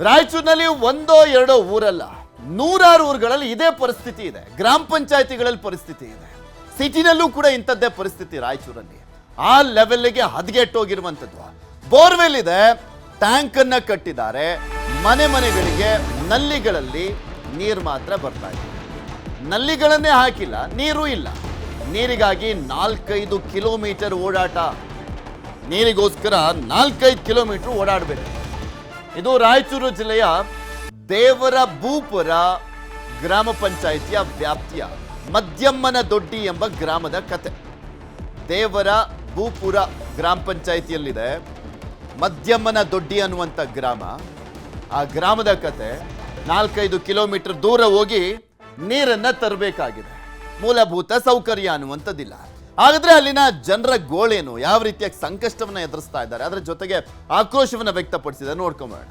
ರಾಯಚೂರಿನಲ್ಲಿ ಒಂದೋ ಎರಡೋ ಊರಲ್ಲ, ನೂರಾರು ಊರುಗಳಲ್ಲಿ ಇದೇ ಪರಿಸ್ಥಿತಿ ಇದೆ. ಗ್ರಾಮ ಪಂಚಾಯತಿಗಳಲ್ಲಿ ಪರಿಸ್ಥಿತಿ ಇದೆ. ಸಿಟಿನಲ್ಲೂ ಕೂಡ ಇಂಥದ್ದೇ ಪರಿಸ್ಥಿತಿ ರಾಯಚೂರಲ್ಲಿ. ಆ ಲೆವೆಲ್ಗೆ ಹದಗೆಟ್ಟೋಗಿರುವಂಥದ್ದು. ಬೋರ್ವೆಲ್ ಇದೆ, ಟ್ಯಾಂಕ್ ಅನ್ನ ಕಟ್ಟಿದ್ದಾರೆ, ಮನೆಗಳಿಗೆ ನಲ್ಲಿಗಳಲ್ಲಿ ನೀರು ಮಾತ್ರ ಬರ್ತಾ ಇದೆ. ನಲ್ಲಿಗಳನ್ನೇ ಹಾಕಿಲ್ಲ, ನೀರು ಇಲ್ಲ. ನೀರಿಗಾಗಿ 4-5 ಕಿಲೋಮೀಟರ್ ಓಡಾಟ. ನೀರಿಗೋಸ್ಕರ 4-5 ಕಿಲೋಮೀಟರ್ ಓಡಾಡಬೇಕು. ಇದು ರಾಯಚೂರು ಜಿಲ್ಲೆಯ ದೇವರ ಭೂಪುರ ಗ್ರಾಮ ಪಂಚಾಯಿತಿಯ ವ್ಯಾಪ್ತಿಯ ಮದ್ಯಮ್ಮನ ದೊಡ್ಡಿ ಎಂಬ ಗ್ರಾಮದ ಕತೆ. ದೇವರ ಭೂಪುರ ಗ್ರಾಮ ಪಂಚಾಯಿತಿಯಲ್ಲಿದೆ ಮದ್ಯಮ್ಮನ ದೊಡ್ಡಿ ಅನ್ನುವಂಥ ಗ್ರಾಮ. ಆ ಗ್ರಾಮದ ಕತೆ. 4-5 ಕಿಲೋಮೀಟರ್ ದೂರ ಹೋಗಿ ನೀರನ್ನ ತರಬೇಕಾಗಿದೆ. ಮೂಲಭೂತ ಸೌಕರ್ಯ ಅನ್ನುವಂಥದ್ದಿಲ್ಲ. ಹಾಗಾದ್ರೆ ಅಲ್ಲಿನ ಜನರ ಗೋಳೇನು, ಯಾವ ರೀತಿಯಾಗಿ ಸಂಕಷ್ಟವನ್ನ ಎದುರಿಸ್ತಾ ಇದ್ದಾರೆ, ಅದರ ಜೊತೆಗೆ ಆಕ್ರೋಶವನ್ನ ವ್ಯಕ್ತಪಡಿಸಿದ್ದಾರೆ. ನೋಡ್ಕೊಂಬೋಣ.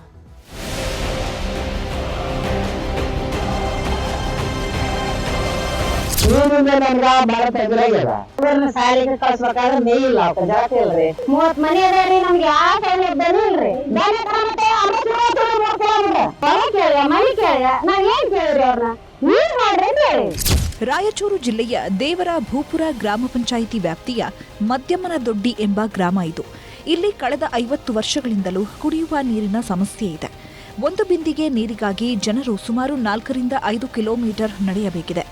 ಸಾಲಿಗೆ ಕಳ್ಸ್ಬೇಕಾದ್ರೆ ಮೇ ಇಲ್ಲ ಜಾಸ್ತಿ ಇಲ್ರಿ. 30 ಮನೆ ಅದಾವ್ರಿ. ನಮ್ಗೆ ಯಾವ ಸೌಲಭ್ಯನೂ ಇಲ್ರಿ. ಮನೆ ಕೇಳಿಯ ನಾವ್ ಏನ್ ಕೇಳಿದ್ರಿ ಅವ್ರನ್ನ ನೀರ್ ಮಾಡ್ರಿ ಅಂತ ಹೇಳಿ. ರಾಯಚೂರು ಜಿಲ್ಲೆಯ ದೇವರ ಭೂಪುರ ಗ್ರಾಮ ಪಂಚಾಯಿತಿ ವ್ಯಾಪ್ತಿಯ ಮದ್ಯಮ್ಮನ ದೊಡ್ಡಿ ಎಂಬ ಗ್ರಾಮ ಇದು. ಇಲ್ಲಿ ಕಳೆದ 50 ವರ್ಷಗಳಿಂದಲೂ ಕುಡಿಯುವ ನೀರಿನ ಸಮಸ್ಯೆ ಇದೆ. ಒಂದು ಬಿಂದಿಗೆ ನೀರಿಗಾಗಿ ಜನರು ಸುಮಾರು 4-5 ಕಿಲೋಮೀಟರ್ ನಡೆಯಬೇಕಿದೆ.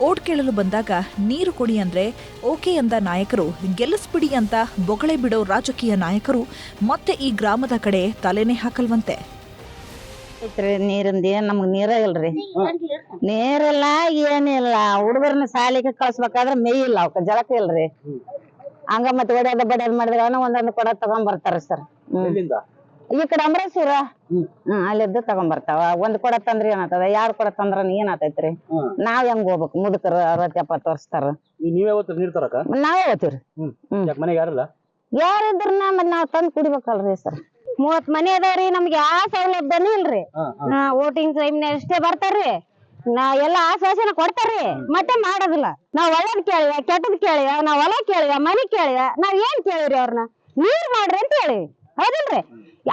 ಓಟ್ ಕೇಳಲು ಬಂದಾಗ ನೀರು ಕೊಡಿ ಅಂದ್ರೆ ಓಕೆ ಅಂದ ನಾಯಕರು, ಗೆಲ್ಲಿಸ್ಬಿಡಿ ಅಂತ ಬೊಗಳೆ ಬಿಡೋ ರಾಜಕೀಯ ನಾಯಕರು ಮತ್ತೆ ಈ ಗ್ರಾಮದ ಕಡೆ ತಲೆನೇ ಹಾಕಲ್ವಂತೆ. ನೀರಿಂದ ಏನ್ ನಮ್ಗ್ ನೀರ ಇಲ್ರಿ. ನೀರಿಲ್ಲ ಏನಿಲ್ಲ. ಹುಡುಗರ್ನ ಸಾಲಿಗೆ ಕಳ್ಸ್ಬೇಕಾದ್ರೆ ಮೇ ಇಲ್ಲ ಅವಕ್ಕ ಜಳಕ ಇಲ್ರಿ. ಹಂಗ ಮತ್ತೆ ಒಡೆಯೋದ ಬಡಿಯೋದ್ ಮಾಡಿದ್ರ ಒಂದೊಂದು ಕೊಡ ತಗೊಂಡ್ ಬರ್ತಾರ ಸರ್. ಈ ಕಡೆ ಅಮರೇಶ್ವರ ಅಲ್ಲಿದ್ದು ತಗೊಂಡ್ ಬರ್ತಾವ. ಒಂದ್ ಕೊಡ ತಂದ್ರಿ ಏನಾಗ್ತದ, 2 ಕೊಡ ತಂದ್ರ ಏನ್ ಆತೈತ್ರಿ. ನಾವ್ ಹೆಂಗ್ ಹೋಗ್ಬೇಕು? ಮುದುಕರು 60-70 ವರ್ಷತಾರ. ನಾವೇ ಓದ್ತಿವ್ರಿ. ಯಾರಿದ್ರನ್ನ ಮತ್ ನಾವ್ ತಂದ್ ಕುಡಿಬೇಕಲ್ರಿ ಸರ್. 30 ಮನೆ ಅದಾವ್ರಿ. ನಮ್ಗೆ ಯಾವ ಸೌಲಭ್ಯನೂ ಇಲ್ರಿ. ವೋಟಿಂಗ್ ಟೈಮ್ ಅಷ್ಟೇ ಬರ್ತಾರ್ರಿ. ಎಲ್ಲಾ ಆಶ್ವಾಸನ ಕೊಡ್ತಾರ್ರಿ, ಮತ್ತೆ ಮಾಡೋದಿಲ್ಲ. ನಾವ್ ಒಳ್ಳೇದ್ ಕೇಳಿವ, ಕೆಟ್ಟದ್ ಕೇಳಿವ, ನಾವ್ ಹೊಲ ಕೇಳಿವ, ಮನಿ ಕೇಳಿವ, ನಾವ್ ಏನ್ ಕೇಳಿವ್ರಿ ಅವ್ರನ್ನ ನೀರ್ ಮಾಡ್ರಿ ಅಂತ ಹೇಳಿ. ಹೌದಿಲ್ರಿ?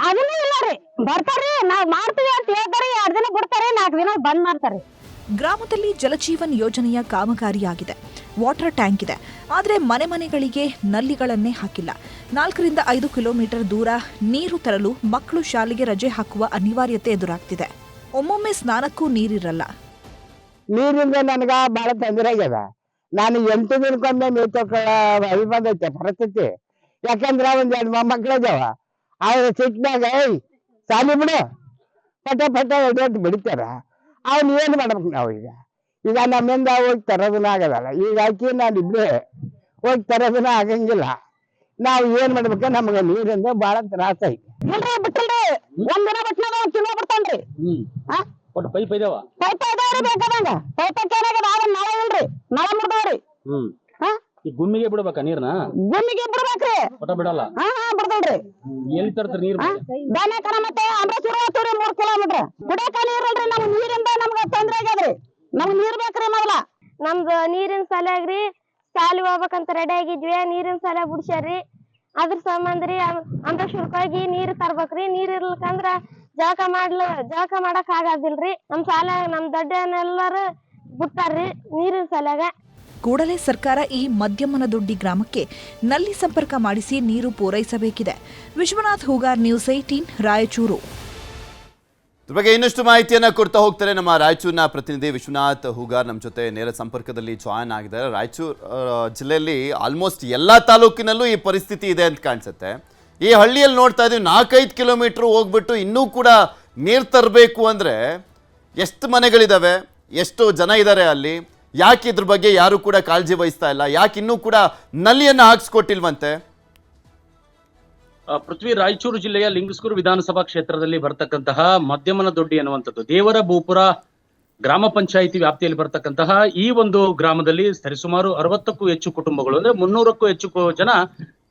ಅದನ್ನೂ ಇಲ್ಲ ರೀ. ಬರ್ತಾರ್ರಿ, ನಾವ್ ಮಾಡ್ತೀವಿ ಅಂತ ಹೇಳ್ತಾರಿ. 2 ದಿನ ಬಿಡ್ತಾರೆ, 4 ದಿನ ಬಂದ್ ಮಾಡ್ತಾರಿ. ಗ್ರಾಮದಲ್ಲಿ ಜಲಜೀವನ್ ಯೋಜನೆಯ ಕಾಮಗಾರಿಯಾಗಿದೆ. ವಾಟರ್ ಟ್ಯಾಂಕ್ ಇದೆ. ಆದರೆ ಮನೆಗಳಿಗೆ ನಲ್ಲಿಗಳನ್ನೇ ಹಾಕಿಲ್ಲ. 4-5 ಕಿಲೋಮೀಟರ್ ದೂರ ನೀರು ತರಲು ಮಕ್ಕಳು ಶಾಲೆಗೆ ರಜೆ ಹಾಕುವ ಅನಿವಾರ್ಯತೆ ಎದುರಾಗ್ತಿದೆ. ಒಮ್ಮೊಮ್ಮೆ ಸ್ನಾನಕ್ಕೂ ನೀರಿರಲ್ಲ. ನೀರಿಂದ ನನಗ ಬಹಳ ತೊಂದರೆ ಆಗ್ಯದ. ನಾನು 8 ದಿನಕ್ಕೊಮ್ಮೆ ನೀರು ತಗೊಳ್ಳೋ ಬಂದೈತೆ ಪರಿಸ್ಥಿತಿ. ಯಾಕಂದ್ರ 1-2 ಮೊಮ್ಮಕ್ಳು ಇದಾವ. ಅವ್ರ ಸಿಟ್ನಾಗ ಸಾಲಿ ಬಿಡು ಪಟ ಹೊಡೆಯೋದು ಬಿಡ್ತಾರ. ಅವ್ನು ಏನ್ ಮಾಡ್ಬೇಕು ನಾವು? ಈಗ ನಮ್ಮಿಂದ ಹೋಗಿ ತರೋದನ್ನ ಆಗದಲ್ಲ. ಈಗ ಹಾಕಿ ನಾನಿಬ್ರೆ ಹೋಗಿ ತರೋದನ್ನ ಆಗಂಗಿಲ್ಲ. ನಾವ್ ಏನ್ ಮಾಡ್ಬೇಕ? ನಮ್ಗ ನೀರಿಂದ ಬಹಳ ತ್ರಾಸ ಐತಿ. ಬಿಟ್ಟಿಲ್ರಿ. 1 ದಿನ ಬಿಟ್ಟ ಕಿಲೋ ಬಿಡ್ತಾನ್ರಿ. ಪೈಪ್ ಇದಾವ್ರಿ ಬೇಕಾದಂಗ. ಪೈಪ್ ನಳ ಇಲ್ರಿ, ನಳ ಮುರ್ದವ್ರಿ. ಗುಮ್ಮಿಗೆ ಬಿಡ್ಬೇಕಾ ನೀರ್ನ? ಗುಮ್ಮಿಗೆ ಬಿಡ್ಬೇಕ್ರಿ. ಬಿಡಲ್ಲ. ಬಿಡ್ದಲ್ರಿ. ಎಲ್ಲಿ ತರ್ತೀರಿ ನೀರು? ದಾನೇಕನ ಮತ್ತೆ ಅಮರೇಶ್ವರ ಹೋಗ್ತೀವ್ರಿ 3 ಕಿಲೋಮೀಟರ್. ಕುಡಿಯಕ ನೀರಿಲ್ರಿ. ನಮ್ಗ್ ನೀರಿಂದ ನಮ್ಗ ತೊಂದ್ರೆ ಆಗ್ಯದ್ರಿ. ನಮ್ಗ್ ನೀರ್ ಬೇಕ್ರಿ ಮೊದಲ. ನಮ್ದು ನೀರಿನ ಸಲುವಾಗಿ ಸಾಲಿ ಹೋಗ್ಬೇಕಂತ ರೆಡಿ ಆಗಿದ್ವಿ. ನೀರಿನ ಸಲ ಬಿಡ್ಸ್ಯಾರ್ರಿ. ಅದ್ರ ಸಂಬಂಧ ರೀ ಅಮರೇಶ್ವರಕ್ಕೆ ಹೋಗಿ ನೀರ್ ತರ್ಬೇಕ್ರಿ. ನೀರ್ ಇರ್ಲಿಕ್ಕಂದ್ರ ಜಳಕ ಮಾಡಕ್ ಆಗೋದಿಲ್ರಿ. ನಮ್ ದೊಡ್ಡನೆಲ್ಲರೂ ಬಿಟ್ಟಾರ್ರಿ ನೀರಿನ ಸಲಗ. ಕೂಡಲೇ ಸರ್ಕಾರ ಈ ಮದ್ಯಮ್ಮನ ದೊಡ್ಡಿ ಗ್ರಾಮಕ್ಕೆ ನಲ್ಲಿ ಸಂಪರ್ಕ ಮಾಡಿಸಿ ನೀರು ಪೂರೈಸಬೇಕಿದೆ. ವಿಶ್ವನಾಥ್ ಹೂಗಾರ್, ನ್ಯೂಸ್ 18, ರಾಯಚೂರು. ಇದ್ರ ಬಗ್ಗೆ ಇನ್ನಷ್ಟು ಮಾಹಿತಿಯನ್ನ ಕೊಡ್ತಾ ಹೋಗ್ತಾರೆ ನಮ್ಮ ರಾಯಚೂರಿನ ಪ್ರತಿನಿಧಿ ವಿಶ್ವನಾಥ್ ಹೂಗಾರ್. ನಮ್ಮ ಜೊತೆ ನೇರ ಸಂಪರ್ಕದಲ್ಲಿ ಜಾಯ್ನ್ ಆಗಿದ್ದಾರೆ. ರಾಯಚೂರು ಜಿಲ್ಲೆಯಲ್ಲಿ ಆಲ್ಮೋಸ್ಟ್ ಎಲ್ಲ ತಾಲೂಕಿನಲ್ಲೂ ಈ ಪರಿಸ್ಥಿತಿ ಇದೆ ಅಂತ ಕಾಣಿಸುತ್ತೆ. ಈ ಹಳ್ಳಿಯಲ್ಲಿ ನೋಡ್ತಾ ಇದ್ದೀವಿ 4-5 ಕಿಲೋಮೀಟರ್ ಹೋಗ್ಬಿಟ್ಟು ಇನ್ನೂ ಕೂಡ ನೀರು ತರಬೇಕು ಅಂದರೆ ಎಷ್ಟು ಮನೆಗಳಿದ್ದಾವೆ, ಎಷ್ಟು ಜನ ಇದ್ದಾರೆ ಅಲ್ಲಿ? ಯಾಕೆ ಇದ್ರ ಬಗ್ಗೆ ಯಾರು ಕೂಡ ಕಾಳಜಿ ವಹಿಸ್ತಾ ಇಲ್ಲ? ಯಾಕೆ ಇನ್ನೂ ಕೂಡ ನಲ್ಲಿಯನ್ನು ಹಾಕ್ಸ್ಕೊಟ್ಟಿಲ್ವಂತೆ? ಪೃಥ್ವಿ, ರಾಯಚೂರು ಜಿಲ್ಲೆಯ ಲಿಂಗಸ್ಕೂರು ವಿಧಾನಸಭಾ ಕ್ಷೇತ್ರದಲ್ಲಿ ಬರ್ತಕ್ಕಂತಹ ಮದ್ಯಮ್ಮನ ದೊಡ್ಡಿ ಅನ್ನುವಂಥದ್ದು ದೇವರ ಭೂಪುರ ಗ್ರಾಮ ಪಂಚಾಯಿತಿ ವ್ಯಾಪ್ತಿಯಲ್ಲಿ ಬರ್ತಕ್ಕಂತಹ ಈ ಒಂದು ಗ್ರಾಮದಲ್ಲಿ ಸರಿಸುಮಾರು 60ಕ್ಕೂ ಹೆಚ್ಚು ಕುಟುಂಬಗಳು, ಅಂದ್ರೆ 300ಕ್ಕೂ ಹೆಚ್ಚು ಜನ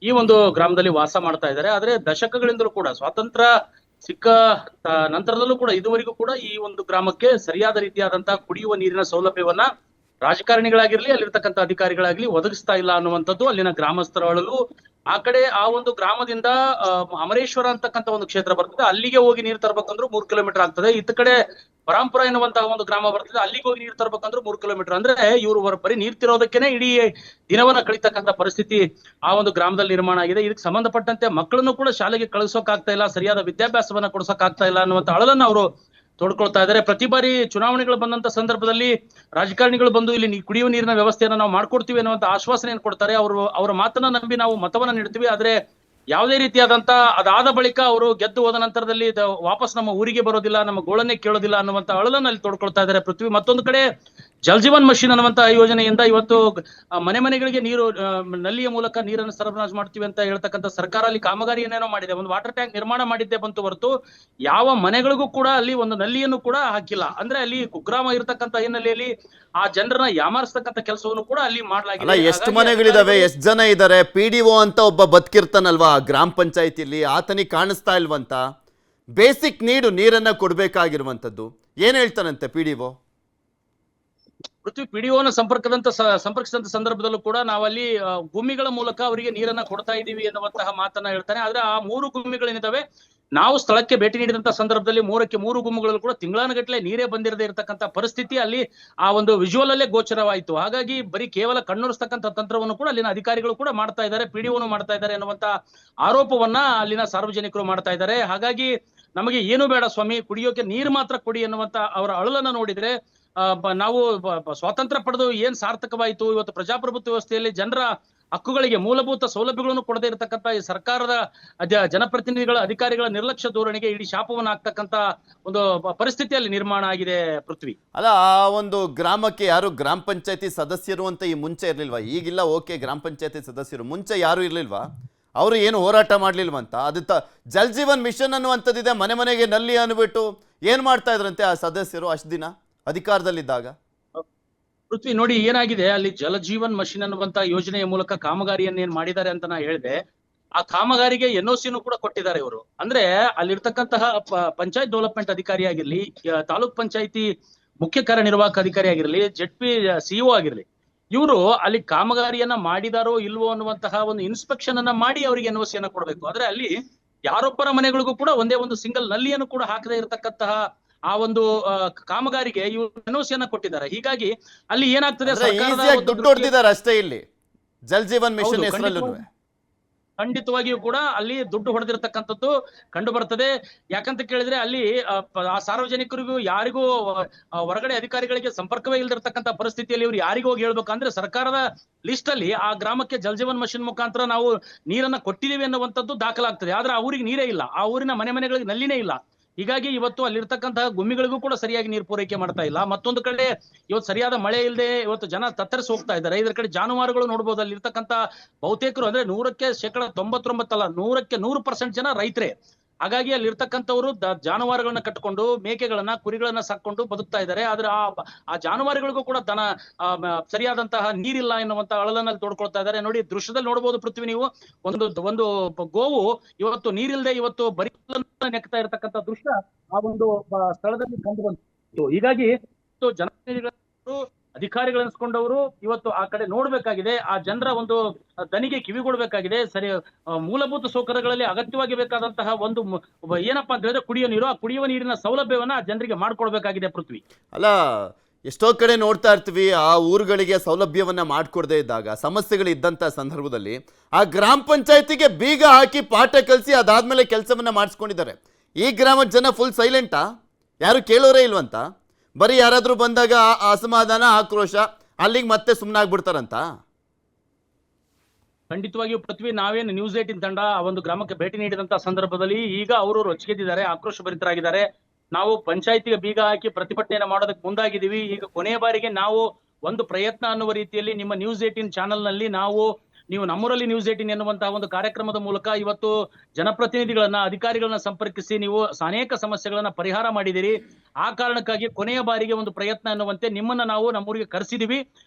ಈ ಒಂದು ಗ್ರಾಮದಲ್ಲಿ ವಾಸ ಮಾಡ್ತಾ ಇದ್ದಾರೆ. ಆದ್ರೆ ದಶಕಗಳಿಂದಲೂ ಕೂಡ, ಸ್ವಾತಂತ್ರ್ಯ ಸಿಕ್ಕ ನಂತರದಲ್ಲೂ ಕೂಡ ಇದುವರೆಗೂ ಕೂಡ ಈ ಒಂದು ಗ್ರಾಮಕ್ಕೆ ಸರಿಯಾದ ರೀತಿಯಾದಂತಹ ಕುಡಿಯುವ ನೀರಿನ ಸೌಲಭ್ಯವನ್ನ ರಾಜಕಾರಣಿಗಳಾಗಿರ್ಲಿ ಅಲ್ಲಿರ್ತಕ್ಕಂಥ ಅಧಿಕಾರಿಗಳಾಗ್ಲಿ ಒದಗಿಸ್ತಾ ಇಲ್ಲ ಅನ್ನುವಂಥದ್ದು ಅಲ್ಲಿನ ಗ್ರಾಮಸ್ಥರ ಅಳಲು. ಆ ಕಡೆ ಆ ಒಂದು ಗ್ರಾಮದಿಂದ ಅಮರೇಶ್ವರ ಅಂತಕ್ಕಂಥ ಒಂದು ಕ್ಷೇತ್ರ ಬರ್ತದೆ, ಅಲ್ಲಿಗೆ ಹೋಗಿ ನೀರು ತರ್ಬೇಕಂದ್ರೂ 3 ಕಿಲೋಮೀಟರ್ ಆಗ್ತದೆ. ಇತ್ತ ಕಡೆ ಪರಾಂಪುರ ಎನ್ನುವಂತಹ ಒಂದು ಗ್ರಾಮ ಬರ್ತದೆ, ಅಲ್ಲಿಗೆ ಹೋಗಿ ನೀರು ತರ್ಬೇಕಂದ್ರೂ 3 ಕಿಲೋಮೀಟರ್. ಅಂದ್ರೆ ಇವರು ಬರೀ ನೀರ್ ತಿರೋದಕ್ಕೇನೆ ಇಡೀ ದಿನವನ್ನ ಕಳಿತಕ್ಕಂಥ ಪರಿಸ್ಥಿತಿ ಆ ಒಂದು ಗ್ರಾಮದಲ್ಲಿ ನಿರ್ಮಾಣ ಆಗಿದೆ. ಇದಕ್ಕೆ ಸಂಬಂಧಪಟ್ಟಂತೆ ಮಕ್ಕಳನ್ನು ಕೂಡ ಶಾಲೆಗೆ ಕಳಿಸೋಕ್ ಆಗ್ತಾ ಇಲ್ಲ, ಸರಿಯಾದ ವಿದ್ಯಾಭ್ಯಾಸವನ್ನ ಕೊಡ್ಸೋಕ್ ಆಗ್ತಾ ಇಲ್ಲ ಅನ್ನುವಂತ ಅಳಲನ್ನ ಅವರು ತೋಡ್ಕೊಳ್ತಾ ಇದ್ದಾರೆ. ಪ್ರತಿ ಬಾರಿ ಚುನಾವಣೆಗಳು ಬಂದಂತ ಸಂದರ್ಭದಲ್ಲಿ ರಾಜಕಾರಣಿಗಳು ಬಂದು ಇಲ್ಲಿ ಕುಡಿಯುವ ನೀರಿನ ವ್ಯವಸ್ಥೆಯನ್ನ ನಾವು ಮಾಡ್ಕೊಡ್ತೀವಿ ಅನ್ನುವಂತ ಆಶ್ವಾಸನೆಯನ್ನು ಕೊಡ್ತಾರೆ. ಅವರ ಮಾತನ್ನ ನಂಬಿ ನಾವು ಮತವನ್ನ ನೀಡ್ತೀವಿ. ಆದ್ರೆ ಯಾವುದೇ ರೀತಿಯಾದಂತ ಅದಾದ ಬಳಿಕ ಅವರು ಗೆದ್ದು ಹೋದ ನಂತರದಲ್ಲಿ ವಾಪಸ್ ನಮ್ಮ ಊರಿಗೆ ಬರೋದಿಲ್ಲ, ನಮ್ಮ ಗೋಳನ್ನೇ ಕೇಳೋದಿಲ್ಲ ಅನ್ನುವಂತ ಅಳಲನ್ನ ಅಲ್ಲಿ ತೋಡ್ಕೊಳ್ತಾ ಇದ್ದಾರೆ ಪೃಥ್ವಿ. ಮತ್ತೊಂದು ಕಡೆ ಜಲ್ ಜೀವನ್ ಮಿಷನ್ ಅನ್ನುವಂತ ಯೋಜನೆಯಿಂದ ಇವತ್ತು ಮನೆ ಮನೆಗಳಿಗೆ ನೀರು ನಲ್ಲಿಯ ಮೂಲಕ ನೀರನ್ನು ಸರಬರಾಜು ಮಾಡ್ತೀವಿ ಅಂತ ಹೇಳ್ತಕ್ಕಂಥ ಸರ್ಕಾರ ಅಲ್ಲಿ ಕಾಮಗಾರಿಯನ್ನೇನೋ ಮಾಡಿದೆ, ಒಂದು ವಾಟರ್ ಟ್ಯಾಂಕ್ ನಿರ್ಮಾಣ ಮಾಡಿದ್ದೆ ಬಂತು ಹೊರತು ಯಾವ ಮನೆಗಳಿಗೂ ಕೂಡ ಅಲ್ಲಿ ಒಂದು ನಲ್ಲಿಯನ್ನು ಕೂಡ ಹಾಕಿಲ್ಲ. ಅಂದ್ರೆ ಅಲ್ಲಿ ಕುಗ್ರಾಮ ಇರತಕ್ಕಂಥ ಹಿನ್ನೆಲೆಯಲ್ಲಿ ಆ ಜನರನ್ನ ಯಾಮಾರಿಸ್ತಕ್ಕಂಥ ಕೆಲಸವನ್ನು ಕೂಡ ಅಲ್ಲಿ ಮಾಡಲಾಗಿದೆ. ಎಷ್ಟು ಮನೆಗಳಿದಾವೆ, ಎಷ್ಟು ಜನ ಇದ್ದಾರೆ? PDO ಅಂತ ಒಬ್ಬ ಬದುಕಿರ್ತಾನಲ್ವಾ ಗ್ರಾಮ ಪಂಚಾಯತಿಲಿ, ಆತನಿಗೆ ಕಾಣಿಸ್ತಾ ಇಲ್ವಂತ? ಬೇಸಿಕ್ ನೀರನ್ನ ಕೊಡ್ಬೇಕಾಗಿರುವಂತದ್ದು ಏನ್ ಹೇಳ್ತಾನಂತೆ PDO? ಪೃಥ್ವಿ PDOನ ಸಂಪರ್ಕಿಸಿದಂತ ಸಂದರ್ಭದಲ್ಲೂ ಕೂಡ ನಾವಲ್ಲಿ ಗುಮ್ಮಿಗಳ ಮೂಲಕ ಅವರಿಗೆ ನೀರನ್ನ ಕೊಡ್ತಾ ಇದೀವಿ ಎನ್ನುವಂತಹ ಮಾತನ್ನ ಹೇಳ್ತಾನೆ. ಆದ್ರೆ ಆ 3 ಗುಮ್ಮಿಗಳೇನಿದಾವೆ, ನಾವು ಸ್ಥಳಕ್ಕೆ ಭೇಟಿ ನೀಡಿದಂತ ಸಂದರ್ಭದಲ್ಲಿ 3 ಗುಮ್ಮುಗಳಲ್ಲೂ ಕೂಡ ತಿಂಗಳಾನುಗಟ್ಟಲೆ ನೀರೇ ಬಂದಿರದೇ ಇರತಕ್ಕಂಥ ಪರಿಸ್ಥಿತಿ ಅಲ್ಲಿ ಆ ಒಂದು ವಿಜುವಲ್ ಅಲ್ಲೇ ಗೋಚರವಾಯಿತು. ಹಾಗಾಗಿ ಬರೀ ಕೇವಲ ಕಣ್ಣೊರೆಸ್ತಕ್ಕಂಥ ತಂತ್ರವನ್ನು ಕೂಡ ಅಲ್ಲಿನ ಅಧಿಕಾರಿಗಳು ಕೂಡ ಮಾಡ್ತಾ ಇದ್ದಾರೆ, PDOನು ಮಾಡ್ತಾ ಇದ್ದಾರೆ ಅನ್ನುವಂತ ಆರೋಪವನ್ನ ಅಲ್ಲಿನ ಸಾರ್ವಜನಿಕರು ಮಾಡ್ತಾ ಇದ್ದಾರೆ. ಹಾಗಾಗಿ ನಮಗೆ ಏನು ಬೇಡ ಸ್ವಾಮಿ, ಕುಡಿಯೋಕೆ ನೀರು ಮಾತ್ರ ಕೊಡಿ ಎನ್ನುವಂತ ಅವರ ಅಳಲನ್ನ ನೋಡಿದ್ರೆ ನಾವು ಸ್ವಾತಂತ್ರ್ಯ ಪಡೆದು ಏನ್ ಸಾರ್ಥಕವಾಯಿತು. ಇವತ್ತು ಪ್ರಜಾಪ್ರಭುತ್ವ ವ್ಯವಸ್ಥೆಯಲ್ಲಿ ಜನರ ಹಕ್ಕುಗಳಿಗೆ ಮೂಲಭೂತ ಸೌಲಭ್ಯಗಳನ್ನು ಕೊಡದೇ ಇರತಕ್ಕಂತ ಈ ಸರ್ಕಾರದ ಜನಪ್ರತಿನಿಧಿಗಳ ಅಧಿಕಾರಿಗಳ ನಿರ್ಲಕ್ಷ್ಯ ಧೋರಣೆಗೆ ಇಡೀ ಶಾಪವನ್ನು ಹಾಕ್ತಕ್ಕಂತ ಒಂದು ಪರಿಸ್ಥಿತಿಯಲ್ಲಿ ನಿರ್ಮಾಣ ಆಗಿದೆ ಪೃಥ್ವಿ. ಅಲ್ಲ, ಆ ಒಂದು ಗ್ರಾಮಕ್ಕೆ ಯಾರು ಗ್ರಾಮ ಪಂಚಾಯತಿ ಸದಸ್ಯರು ಅಂತ ಈ ಮುಂಚೆ ಇರ್ಲಿಲ್ವಾ? ಈಗಿಲ್ಲ, ಓಕೆ, ಗ್ರಾಮ ಪಂಚಾಯತಿ ಸದಸ್ಯರು ಮುಂಚೆ ಯಾರು ಇರ್ಲಿಲ್ವಾ? ಅವರು ಏನು ಹೋರಾಟ ಮಾಡ್ಲಿಲ್ವಂತ? ಅದು ಜಲ್ ಜೀವನ್ ಮಿಷನ್ ಅನ್ನುವಂಥದ್ದಿದೆ, ಮನೆ ಮನೆಗೆ ನಲ್ಲಿ ಅನ್ಬಿಟ್ಟು ಏನ್ ಮಾಡ್ತಾ ಇದ್ರಂತೆ ಆ ಸದಸ್ಯರು ಅಷ್ಟು ದಿನ ಅಧಿಕಾರದಲ್ಲಿದ್ದಾಗ? ಪೃಥ್ವಿ ನೋಡಿ ಏನಾಗಿದೆ, ಅಲ್ಲಿ ಜಲ ಜೀವನ್ ಮಿಷನ್ ಅನ್ನುವಂತ ಯೋಜನೆಯ ಮೂಲಕ ಕಾಮಗಾರಿಯನ್ನೇನ್ ಮಾಡಿದ್ದಾರೆ ಅಂತ ನಾ ಹೇಳಿದೆ. ಆ ಕಾಮಗಾರಿಗೆ NOCನೂ ಕೂಡ ಕೊಟ್ಟಿದ್ದಾರೆ ಇವರು. ಅಂದ್ರೆ ಅಲ್ಲಿರ್ತಕ್ಕಂತಹ ಪಂಚಾಯತ್ ಡೆವಲಪ್ಮೆಂಟ್ ಅಧಿಕಾರಿ ಆಗಿರ್ಲಿ, ತಾಲೂಕ್ ಪಂಚಾಯತಿ ಮುಖ್ಯ ಕಾರ್ಯನಿರ್ವಾಹಕ ಅಧಿಕಾರಿ ಆಗಿರ್ಲಿ, ZP CO ಆಗಿರ್ಲಿ, ಇವರು ಅಲ್ಲಿ ಕಾಮಗಾರಿಯನ್ನ ಮಾಡಿದಾರೋ ಇಲ್ವೋ ಅನ್ನುವಂತಹ ಒಂದು ಇನ್ಸ್ಪೆಕ್ಷನ್ ಅನ್ನ ಮಾಡಿ ಅವರಿಗೆ NOCಯನ್ನ ಕೊಡ್ಬೇಕು. ಆದ್ರೆ ಅಲ್ಲಿ ಯಾರೊಬ್ಬರ ಮನೆಗಳಿಗೂ ಕೂಡ ಒಂದೇ ಒಂದು ಸಿಂಗಲ್ ನಲ್ಲಿಯನ್ನು ಕೂಡ ಹಾಕದೇ ಇರತಕ್ಕಂತಹ ಆ ಒಂದು ಕಾಮಗಾರಿಗೆ ಇವರು NOCಯನ್ನ ಕೊಟ್ಟಿದ್ದಾರೆ. ಹೀಗಾಗಿ ಅಲ್ಲಿ ಏನಾಗ್ತದೆ, ದುಡ್ಡು ಹೊಡೆದಿದ್ದಾರೆ ಅಷ್ಟೇ ಇಲ್ಲಿ ಜಲ್ ಜೀವನ್ ಮಿಷನ್ ಹೆಸರಲ್ಲೂ. ಖಂಡಿತವಾಗಿಯೂ ಕೂಡ ಅಲ್ಲಿ ದುಡ್ಡು ಹೊಡೆದಿರತಕ್ಕಂಥದ್ದು ಕಂಡು ಬರ್ತದೆ. ಯಾಕಂತ ಕೇಳಿದ್ರೆ ಅಲ್ಲಿ ಆ ಸಾರ್ವಜನಿಕರಿಗೂ ಯಾರಿಗೂ ಹೊರಗಡೆ ಅಧಿಕಾರಿಗಳಿಗೆ ಸಂಪರ್ಕವೇ ಇಲ್ದಿರತಕ್ಕಂಥ ಪರಿಸ್ಥಿತಿಯಲ್ಲಿ ಇವ್ರು ಯಾರಿಗೂ ಹೋಗಿ ಹೇಳ್ಬೇಕಂದ್ರೆ ಸರ್ಕಾರದ ಲಿಸ್ಟ್ ಅಲ್ಲಿ ಆ ಗ್ರಾಮಕ್ಕೆ ಜಲ್ ಜೀವನ್ ಮಿಷನ್ ಮುಖಾಂತರ ನಾವು ನೀರನ್ನ ಕೊಟ್ಟಿದೀವಿ ಅನ್ನುವಂಥದ್ದು ದಾಖಲಾಗ್ತದೆ. ಆದ್ರೆ ಆ ಊರಿಗೆ ನೀರೇ ಇಲ್ಲ, ಆ ಊರಿನ ಮನೆಗಳಿಗೆ ನಲ್ಲಿನೇ ಇಲ್ಲ. ಹೀಗಾಗಿ ಇವತ್ತು ಅಲ್ಲಿರ್ತಕ್ಕಂತಹ ಗುಮ್ಮಿಗಳಿಗೂ ಕೂಡ ಸರಿಯಾಗಿ ನೀರು ಪೂರೈಕೆ ಮಾಡ್ತಾ ಇಲ್ಲ. ಮತ್ತೊಂದು ಕಡೆ ಇವತ್ತು ಸರಿಯಾದ ಮಳೆ ಇಲ್ಲದೆ ಇವತ್ತು ಜನ ತತ್ತರಿಸಿ ಹೋಗ್ತಾ ಇದ್ದಾರೆ. ಇದರ ಕಡೆ ಜಾನುವಾರುಗಳು ನೋಡ್ಬೋದು, ಅಲ್ಲಿ ಇರ್ತಕ್ಕಂಥ ಬಹುತೇಕರು ಅಂದ್ರೆ 99% ಅಲ್ಲ, 100% ಜನ ರೈತರೇ. ಹಾಗಾಗಿ ಅಲ್ಲಿ ಇರ್ತಕ್ಕಂಥವ್ರು ಜಾನುವಾರುಗಳನ್ನ ಕಟ್ಕೊಂಡು ಮೇಕೆಗಳನ್ನ ಕುರಿಗಳನ್ನ ಸಾಕೊಂಡು ಬದುಕ್ತಾ ಇದ್ದಾರೆ. ಆದ್ರೆ ಆ ಜಾನುವಾರುಗಳಿಗೂ ಕೂಡ ಸರಿಯಾದಂತಹ ನೀರಿಲ್ಲ ಎನ್ನುವಂತ ಅಳಲನ್ನ ತೋಡ್ಕೊಳ್ತಾ ಇದ್ದಾರೆ. ನೋಡಿ ದೃಶ್ಯದಲ್ಲಿ ನೋಡಬಹುದು ಪೃಥ್ವಿ, ನೀವು ಒಂದು ಗೋವು ಇವತ್ತು ನೀರಿಲ್ಲದೆ ಇವತ್ತು ಬರೀ ನೆಕ್ತಾ ಇರತಕ್ಕಂಥ ದೃಶ್ಯ ಆ ಒಂದು ಸ್ಥಳದಲ್ಲಿ ಕಂಡು ಬಂತು. ಹೀಗಾಗಿ ಜನಪ್ರತಿನಿಧಿಗಳು ಅಧಿಕಾರಿಗಳನ್ಸ್ಕೊಂಡವರು ಇವತ್ತು ಆ ಕಡೆ ನೋಡ್ಬೇಕಾಗಿದೆ, ಆ ಜನರ ಒಂದು ದನಿಗೆ ಕಿವಿಗೊಡ್ಬೇಕಾಗಿದೆ. ಸರಿ, ಮೂಲಭೂತ ಸೌಕರ್ಯಗಳಲ್ಲಿ ಅಗತ್ಯವಾಗಿ ಬೇಕಾದಂತಹ ಒಂದು ಏನಪ್ಪಾ ಅಂತ ಹೇಳಿದ್ರೆ ಕುಡಿಯುವ ನೀರು, ಆ ಕುಡಿಯುವ ನೀರಿನ ಸೌಲಭ್ಯವನ್ನ ಜನರಿಗೆ ಮಾಡ್ಕೊಡ್ಬೇಕಾಗಿದೆ ಪೃಥ್ವಿ. ಅಲ್ಲ, ಎಷ್ಟೋ ಕಡೆ ನೋಡ್ತಾ ಇರ್ತೀವಿ, ಆ ಊರುಗಳಿಗೆ ಸೌಲಭ್ಯವನ್ನ ಮಾಡ್ಕೊಡದೇ ಇದ್ದಾಗ ಸಮಸ್ಯೆಗಳು ಇದ್ದಂತ ಸಂದರ್ಭದಲ್ಲಿ ಆ ಗ್ರಾಮ ಪಂಚಾಯತಿಗೆ ಬೀಗ ಹಾಕಿ ಪಾಠ ಕಲಿಸಿ ಅದಾದ್ಮೇಲೆ ಕೆಲಸವನ್ನ ಮಾಡಿಸ್ಕೊಂಡಿದ್ದಾರೆ. ಈ ಗ್ರಾಮದ ಜನ ಫುಲ್ ಸೈಲೆಂಟಾ? ಯಾರು ಕೇಳೋರೇ ಇಲ್ವಂತ? ಬರೀ ಯಾರಾದ್ರೂ ಬಂದಾಗ ಅಸಮಾಧಾನ, ಆಕ್ರೋಶ, ಅಲ್ಲಿಗೆ ಮತ್ತೆ ಸುಮ್ಮನಾಗ್ಬಿಡ್ತಾರಂತ? ಖಂಡಿತವಾಗಿಯೂ ಪೃಥ್ವಿ, ನಾವೇನು ನ್ಯೂಸ್ 18 ತಂಡ ಆ ಒಂದು ಗ್ರಾಮಕ್ಕೆ ಭೇಟಿ ನೀಡಿದಂತ ಸಂದರ್ಭದಲ್ಲಿ ಈಗ ಅವರು ರೊಚ್ಚಿಗೆದ್ದಿದ್ದಾರೆ, ಆಕ್ರೋಶ ಭರಿತರಾಗಿದ್ದಾರೆ. ನಾವು ಪಂಚಾಯತಿಗೆ ಬೀಗ ಹಾಕಿ ಪ್ರತಿಭಟನೆಯನ್ನು ಮಾಡೋದಕ್ಕೆ ಮುಂದಾಗಿದ್ದೀವಿ. ಈಗ ಕೊನೆಯ ಬಾರಿಗೆ ನಾವು ಒಂದು ಪ್ರಯತ್ನ ಅನ್ನುವ ರೀತಿಯಲ್ಲಿ ನಿಮ್ಮ ನ್ಯೂಸ್ 18 ಚಾನೆಲ್ ನಲ್ಲಿ ನೀವು ನಮ್ಮೂರಲ್ಲಿ ನ್ಯೂಸ್ 18 ಎನ್ನುವಂತಹ ಒಂದು ಕಾರ್ಯಕ್ರಮದ ಮೂಲಕ ಇವತ್ತು ಜನಪ್ರತಿನಿಧಿಗಳನ್ನ, ಅಧಿಕಾರಿಗಳನ್ನ ಸಂಪರ್ಕಿಸಿ ನೀವು ಅನೇಕ ಸಮಸ್ಯೆಗಳನ್ನ ಪರಿಹಾರ ಮಾಡಿದಿರಿ. ಆ ಕಾರಣಕ್ಕಾಗಿ ಕೊನೆಯ ಬಾರಿಗೆ ಒಂದು ಪ್ರಯತ್ನ ಅನ್ನುವಂತೆ ನಿಮ್ಮನ್ನ ನಾವು ನಮ್ಮೂರಿಗೆ ಕರೆಸಿದೀವಿ.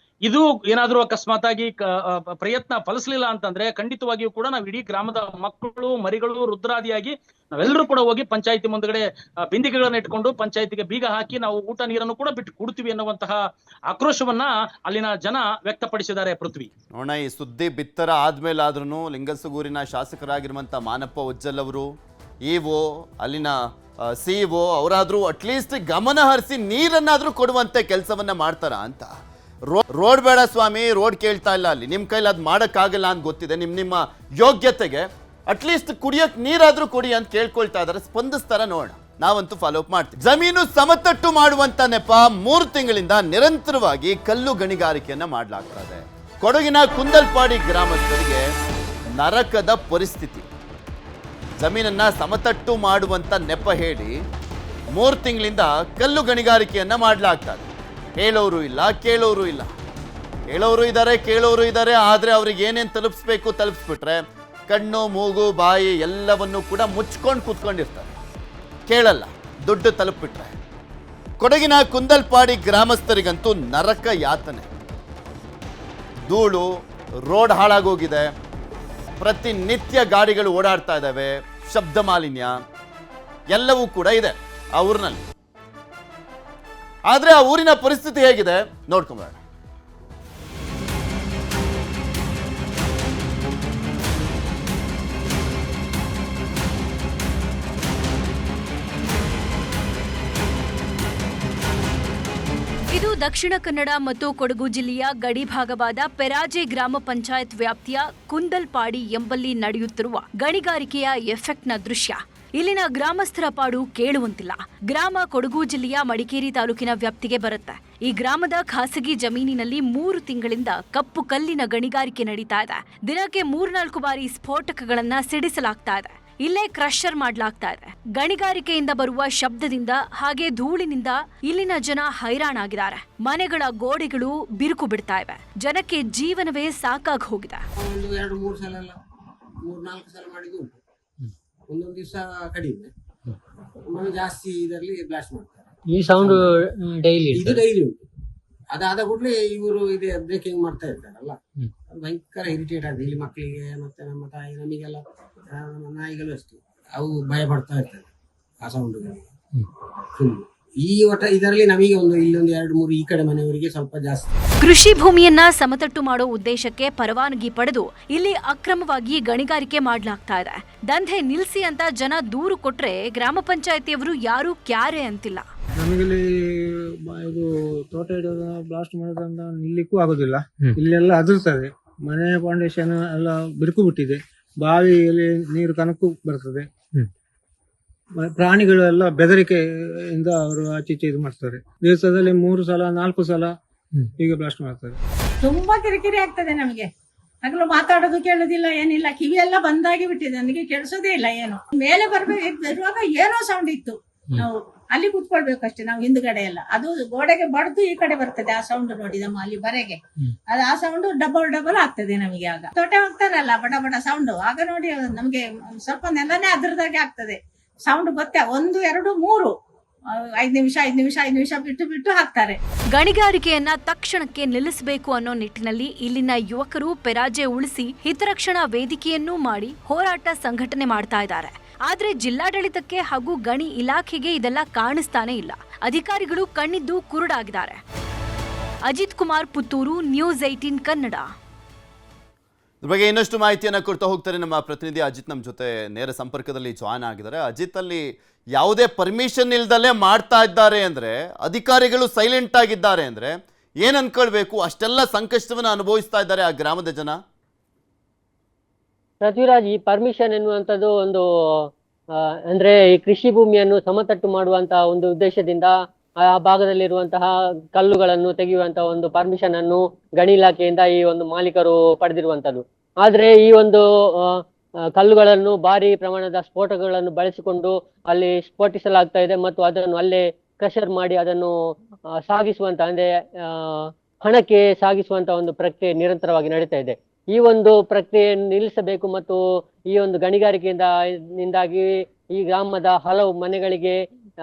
ಇದು ಏನಾದ್ರೂ ಅಕಸ್ಮಾತ್ ಆಗಿ ಪ್ರಯತ್ನ ಫಲಿಸ್ಲಿಲ್ಲ ಅಂತಂದ್ರೆ ಖಂಡಿತವಾಗಿಯೂ ಕೂಡ ನಾವು ಇಡೀ ಗ್ರಾಮದ ಮಕ್ಕಳು ಮರಿಗಳು ರುದ್ರಾದಿಯಾಗಿ ನಾವೆಲ್ಲರೂ ಕೂಡ ಹೋಗಿ ಪಂಚಾಯತಿ ಮುಂದ್ಗಡೆ ಬಿಂದಿಗೆಗಳನ್ನ ಇಟ್ಕೊಂಡು ಪಂಚಾಯತಿಗೆ ಬೀಗ ಹಾಕಿ ನಾವು ಊಟ ನೀರನ್ನು ಕೂಡ ಬಿಟ್ಟು ಕೊಡ್ತೀವಿ ಅನ್ನುವಂತಹ ಆಕ್ರೋಶವನ್ನ ಅಲ್ಲಿನ ಜನ ವ್ಯಕ್ತಪಡಿಸಿದ್ದಾರೆ. ಪೃಥ್ವಿ, ನೋಡೋಣ, ಈ ಸುದ್ದಿ ಬಿತ್ತರ ಆದ್ಮೇಲಾದ್ರೂ ಲಿಂಗಸಗೂರಿನ ಶಾಸಕರಾಗಿರುವಂತ ಮಾನಪ್ಪ ಉಜ್ಜಲ್ ಅವರು, ಇಒ, ಅಲ್ಲಿನ ಸಿಇಒ ಅವರಾದ್ರೂ ಅಟ್ಲೀಸ್ಟ್ ಗಮನ ಹರಿಸಿ ನೀರನ್ನಾದ್ರೂ ಕೊಡುವಂತೆ ಕೆಲಸವನ್ನ ಮಾಡ್ತಾರ ಅಂತ. ರೋಡ್ ಬೇಡ ಸ್ವಾಮಿ, ರೋಡ್ ಕೇಳ್ತಾ ಇಲ್ಲ, ಅಲ್ಲಿ ನಿಮ್ಮ ಕೈಲಿ ಅದು ಮಾಡೋಕ್ಕಾಗಲ್ಲ ಅಂತ ಗೊತ್ತಿದೆ, ನಿಮ್ಮ ಯೋಗ್ಯತೆಗೆ ಅಟ್ಲೀಸ್ಟ್ ಕುಡಿಯೋಕೆ ನೀರಾದ್ರೂ ಕೊಡಿ ಅಂತ ಕೇಳ್ಕೊಳ್ತಾ ಇದ್ದಾರೆ. ಸ್ಪಂದಿಸ್ತಾರ ನೋಡೋಣ, ನಾವಂತೂ ಫಾಲೋ ಅಪ್ ಮಾಡ್ತೀವಿ. ಜಮೀನು ಸಮತಟ್ಟು ಮಾಡುವಂತ ನೆಪ 3 ತಿಂಗಳಿಂದ ನಿರಂತರವಾಗಿ ಕಲ್ಲು ಗಣಿಗಾರಿಕೆಯನ್ನ ಮಾಡಲಾಗ್ತಾ ಇದೆ. ಕೊಡಗಿನ ಕುಂದಲ್ಪಾಡಿ ಗ್ರಾಮಸ್ಥರಿಗೆ ನರಕದ ಪರಿಸ್ಥಿತಿ. ಜಮೀನನ್ನ ಸಮತಟ್ಟು ಮಾಡುವಂತ ನೆಪ ಹೇಳಿ 3 ತಿಂಗಳಿಂದ ಕಲ್ಲು ಗಣಿಗಾರಿಕೆಯನ್ನ ಮಾಡಲಾಗ್ತಾ ಇದೆ. ಹೇಳೋರು ಇಲ್ಲ, ಕೇಳೋರು ಇಲ್ಲ. ಹೇಳೋರು ಇದ್ದಾರೆ, ಕೇಳೋರು ಇದ್ದಾರೆ, ಆದರೆ ಅವ್ರಿಗೆ ಏನೇನು ತಲುಪಿಸ್ಬೇಕು ತಲುಪಿಸ್ಬಿಟ್ರೆ ಕಣ್ಣು ಮೂಗು ಬಾಯಿ ಎಲ್ಲವನ್ನೂ ಕೂಡ ಮುಚ್ಕೊಂಡು ಕೂತ್ಕೊಂಡಿರ್ತಾರೆ, ಕೇಳಲ್ಲ. ದುಡ್ಡು ತಲುಪಿಬಿಟ್ರೆ ಕೊಡಗಿನ ಕುಂದಲ್ಪಾಡಿ ಗ್ರಾಮಸ್ಥರಿಗಂತೂ ನರಕ ಯಾತನೆ. ಧೂಳು, ರೋಡ್ ಹಾಳಾಗೋಗಿದೆ, ಪ್ರತಿನಿತ್ಯ ಗಾಡಿಗಳು ಓಡಾಡ್ತಾ ಇದ್ದಾವೆ, ಶಬ್ದ ಮಾಲಿನ್ಯ ಎಲ್ಲವೂ ಕೂಡ ಇದೆ ಆ ಊರಿನಲ್ಲಿ. ಆದರೆ ಆ ಊರಿನ ಪರಿಸ್ಥಿತಿ ಹೇಗಿದೆ ನೋಡ್ಕೊಂಬರೋಣ. ಇದು ದಕ್ಷಿಣ ಕನ್ನಡ ಮತ್ತು ಕೊಡಗು ಜಿಲ್ಲೆಯ ಗಡಿ ಭಾಗವಾದ ಪೆರಾಜೆ ಗ್ರಾಮ ಪಂಚಾಯತ್ ವ್ಯಾಪ್ತಿಯ ಕುಂದಲ್ಪಾಡಿ ಎಂಬಲ್ಲಿ ನಡೆಯುತ್ತಿರುವ ಗಣಿಗಾರಿಕೆಯ ಎಫೆಕ್ಟ್ನ ದೃಶ್ಯ. ಇಲ್ಲಿನ ಗ್ರಾಮಸ್ಥರ ಪಾಡು ಕೇಳುವಂತಿಲ್ಲ. ಗ್ರಾಮ ಕೊಡಗು ಜಿಲ್ಲೆಯ ಮಡಿಕೇರಿ ತಾಲೂಕಿನ ವ್ಯಾಪ್ತಿಗೆ ಬರುತ್ತೆ. ಈ ಗ್ರಾಮದ ಖಾಸಗಿ ಜಮೀನಿನಲ್ಲಿ 3 ತಿಂಗಳಿಂದ ಕಪ್ಪು ಕಲ್ಲಿನ ಗಣಿಗಾರಿಕೆ ನಡೀತಾ ಇದೆ. ದಿನಕ್ಕೆ 3-4 ಬಾರಿ ಸ್ಫೋಟಕಗಳನ್ನ ಸಿಡಿಸಲಾಗ್ತಾ ಇದೆ. ಇಲ್ಲೇ ಕ್ರಷರ್ ಮಾಡಲಾಗ್ತಾ ಇದೆ. ಗಣಿಗಾರಿಕೆಯಿಂದ ಬರುವ ಶಬ್ದದಿಂದ ಹಾಗೆ ಧೂಳಿನಿಂದ ಇಲ್ಲಿನ ಜನ ಹೈರಾಣಾಗಿದ್ದಾರೆ. ಮನೆಗಳ ಗೋಡೆಗಳು ಬಿರುಕು ಬಿಡ್ತಾ ಇವೆ. ಜನಕ್ಕೆ ಜೀವನವೇ ಸಾಕಾಗಿ ಹೋಗಿದೆ. 2-3 ಸಲ ಅಲ್ಲ, 3-4 ಸಲ ಮಾಡಿದ್ದು ಉಂಟು. ಒಂದೊಂದು ದಿವಸ ಕಡಿಮೆ, ಒಮ್ಮೆ ಜಾಸ್ತಿ ಇದರಲ್ಲಿ ಬ್ಲಾಸ್ಟ್ ಮಾಡ್ತಾರೆ. ಈ ಸೌಂಡ್ ಡೈಲಿ ಇದು ಡೈಲಿ ಉಂಟು. ಅದಾದ ಕೂಡಲೇ ಇವರು ಇದೆ ಬ್ರೇಕಿಂಗ್ ಮಾಡ್ತಾ ಇರ್ತಾರಲ್ಲ, ಅದು ಭಯಂಕರ ಇರಿಟೇಟ್ ಆಗಿದೆ. ಇಲ್ಲಿ ಮಕ್ಕಳಿಗೆ ಮತ್ತೆ ನಮ್ಮ ತಾಯಿ ನಮಗೆಲ್ಲ, ನಾಯಿಗಳು ಅಷ್ಟೇ, ಅವು ಭಯ ಪಡ್ತಾ ಇರ್ತವೆ ಆ ಸೌಂಡ್ಗಳಿಗೆ ಫುಲ್. ಈ ಒಟ್ಟ ಇದರಲ್ಲಿ ನಮಗೆ ಇಲ್ಲೊಂದು 2-3 ಈ ಕಡೆ ಮನೆಯವರಿಗೆ ಸ್ವಲ್ಪ ಜಾಸ್ತಿ. ಕೃಷಿ ಭೂಮಿಯನ್ನ ಸಮತಟ್ಟು ಮಾಡೋ ಉದ್ದೇಶಕ್ಕೆ ಪರವಾನಗಿ ಪಡೆದು ಇಲ್ಲಿ ಅಕ್ರಮವಾಗಿ ಗಣಿಗಾರಿಕೆ ಮಾಡಲಾಗ್ತಾ ಇದೆ. ದಂಧೆ ನಿಲ್ಲಿಸಿ ಅಂತ ಜನ ದೂರು ಕೊಟ್ರೆ ಗ್ರಾಮ ಪಂಚಾಯತಿಯವರು ಯಾರು ಕ್ಯಾರೆ ಅಂತಿಲ್ಲ. ನಮಗೆ ಇದು ತೋಟ ಇಡೋದು ಬ್ಲಾಸ್ಟ್ ಮಾಡೋದ್ರಿಂದ ನಿಲ್ಲಿಕ್ಕೂ ಆಗೋದಿಲ್ಲ. ಇಲ್ಲೆಲ್ಲ ಅದುರ್ತದೆ, ಮನೆ ಫೌಂಡೇಶನ್ ಎಲ್ಲ ಬಿರುಕು ಬಿಟ್ಟಿದೆ, ಬಾವಿಯಲ್ಲಿ ನೀರು ಕನಕು ಬರ್ತದೆ. ಪ್ರಾಣಿಗಳು ಎಲ್ಲ ಬೆದರಿಕೆಯಿಂದ ಅವರು ಆಚೆ ಇದು ಮಾಡ್ತಾರೆ. ದಿವಸದಲ್ಲಿ 3 ಸಲ 4 ಸಲ ಹೀಗೆ ಬ್ಲಾಸ್ಟ್ ಮಾಡ್ತಾರೆ. ತುಂಬಾ ಕಿರಿಕಿರಿ ಆಗ್ತದೆ ನಮಗೆ. ಹಗಲು ಮಾತಾಡೋದು ಕೇಳೋದಿಲ್ಲ, ಏನಿಲ್ಲ, ಕಿವಿ ಎಲ್ಲ ಬಂದಾಗಿ ಬಿಟ್ಟಿದೆ, ನನಗೆ ಕೇಳಿಸೋದೇ ಇಲ್ಲ. ಏನು ಮೇಲೆ ಬರುವಾಗ ಏನೋ ಸೌಂಡ್ ಇತ್ತು, ನಾವು ಅಲ್ಲಿ ಕೂತ್ಕೊಳ್ಬೇಕಷ್ಟೇ. ನಾವು ಹಿಂದ್ಗಡೆ ಎಲ್ಲ ಅದು ಗೋಡೆಗೆ ಬಡ್ದು ಈ ಕಡೆ ಬರ್ತದೆ ಆ ಸೌಂಡ್ ನೋಡಿ, ನಮ್ಮ ಅಲ್ಲಿ ಬರೆಗೆ ಅದು ಆ ಸೌಂಡ್ ಡಬಲ್ ಆಗ್ತದೆ ನಮಗೆ. ಆಗ ತೋಟ ಹೋಗ್ತಾರಲ್ಲ ಬಡ ಬಡ ಸೌಂಡ್, ಆಗ ನೋಡಿ ನಮ್ಗೆ ಸ್ವಲ್ಪ ನೆಲನೇ ಅದ್ರದಾಗೆ ಆಗ್ತದೆ. ಸೌಂಡ್ ಗೊತ್ತೇ 1, 2, 3 5 ನಿಮಿಷ ಬಿಟ್ಟು ಹಾಕ್ತಾರೆ. ಗಣಿಗಾರಿಕೆಯನ್ನ ತಕ್ಷಣಕ್ಕೆ ನಿಲ್ಲಿಸಬೇಕು ಅನ್ನೋ ನಿಟ್ಟಿನಲ್ಲಿ ಇಲ್ಲಿನ ಯುವಕರು ಪೆರಾಜೆ ಉಳಿಸಿ ಹಿತರಕ್ಷಣಾ ವೇದಿಕೆಯನ್ನೂ ಮಾಡಿ ಹೋರಾಟ ಸಂಘಟನೆ ಮಾಡ್ತಾ ಇದ್ದಾರೆ. ಆದ್ರೆ ಜಿಲ್ಲಾಡಳಿತಕ್ಕೆ ಹಾಗೂ ಗಣಿ ಇಲಾಖೆಗೆ ಇದೆಲ್ಲ ಕಾಣಿಸ್ತಾನೆ ಇಲ್ಲ. ಅಧಿಕಾರಿಗಳು ಕಣ್ಣಿದ್ದು ಕುರುಡಾಗಿದ್ದಾರೆ. ಅಜಿತ್ ಕುಮಾರ್, ಪುತ್ತೂರು, ನ್ಯೂಸ್ 18 ಕನ್ನಡ. ಇದ್ರ ಬಗ್ಗೆ ಇನ್ನಷ್ಟು ಮಾಹಿತಿಯನ್ನು ಕೊಡ್ತಾ ಹೋಗ್ತಾರೆ ನಮ್ಮ ಪ್ರತಿನಿಧಿ ಅಜಿತ್. ನಮ್ಮ ಜೊತೆ ನೇರ ಸಂಪರ್ಕದಲ್ಲಿ ಜಾಯ್ನ್ ಆಗಿದ್ದಾರೆ. ಅಜಿತ್, ಅಲ್ಲಿ ಯಾವುದೇ ಪರ್ಮಿಷನ್ ಇಲ್ದಲ್ಲೇ ಮಾಡ್ತಾ ಇದ್ದಾರೆ ಅಂದ್ರೆ, ಅಧಿಕಾರಿಗಳು ಸೈಲೆಂಟ್ ಆಗಿದ್ದಾರೆ ಅಂದ್ರೆ ಏನ್ ಅನ್ಕೊಳ್ಬೇಕು? ಅಷ್ಟೆಲ್ಲ ಸಂಕಷ್ಟವನ್ನು ಅನುಭವಿಸ್ತಾ ಇದ್ದಾರೆ ಆ ಗ್ರಾಮದ ಜನ. ಪೃಥ್ವಿರಾಜ್, ಈ ಪರ್ಮಿಷನ್ ಎನ್ನುವಂಥದ್ದು ಒಂದು ಅಂದ್ರೆ ಈ ಕೃಷಿ ಭೂಮಿಯನ್ನು ಸಮತಟ್ಟು ಮಾಡುವಂತಹ ಒಂದು ಉದ್ದೇಶದಿಂದ ಆ ಭಾಗದಲ್ಲಿರುವಂತಹ ಕಲ್ಲುಗಳನ್ನು ತೆಗೆಯುವಂತಹ ಒಂದು ಪರ್ಮಿಷನ್ ಅನ್ನು ಗಣಿ ಇಲಾಖೆಯಿಂದ ಈ ಒಂದು ಮಾಲೀಕರು ಪಡೆದಿರುವಂತದ್ದು. ಆದ್ರೆ ಈ ಒಂದು ಕಲ್ಲುಗಳನ್ನು ಭಾರಿ ಪ್ರಮಾಣದ ಸ್ಫೋಟಗಳನ್ನು ಬಳಸಿಕೊಂಡು ಅಲ್ಲಿ ಸ್ಫೋಟಿಸಲಾಗ್ತಾ ಇದೆ ಮತ್ತು ಅದನ್ನು ಅಲ್ಲೇ ಕ್ರಷರ್ ಮಾಡಿ ಅದನ್ನು ಸಾಗಿಸುವಂತ ಅಂದ್ರೆ ಹಣಕ್ಕೆ ಸಾಗಿಸುವಂತ ಒಂದು ಪ್ರಕ್ರಿಯೆ ನಿರಂತರವಾಗಿ ನಡೀತಾ ಇದೆ. ಈ ಒಂದು ಪ್ರಕ್ರಿಯೆಯನ್ನು ನಿಲ್ಲಿಸಬೇಕು ಮತ್ತು ಈ ಒಂದು ಗಣಿಗಾರಿಕೆಯಿಂದಾಗಿ ಈ ಗ್ರಾಮದ ಹಲವು ಮನೆಗಳಿಗೆ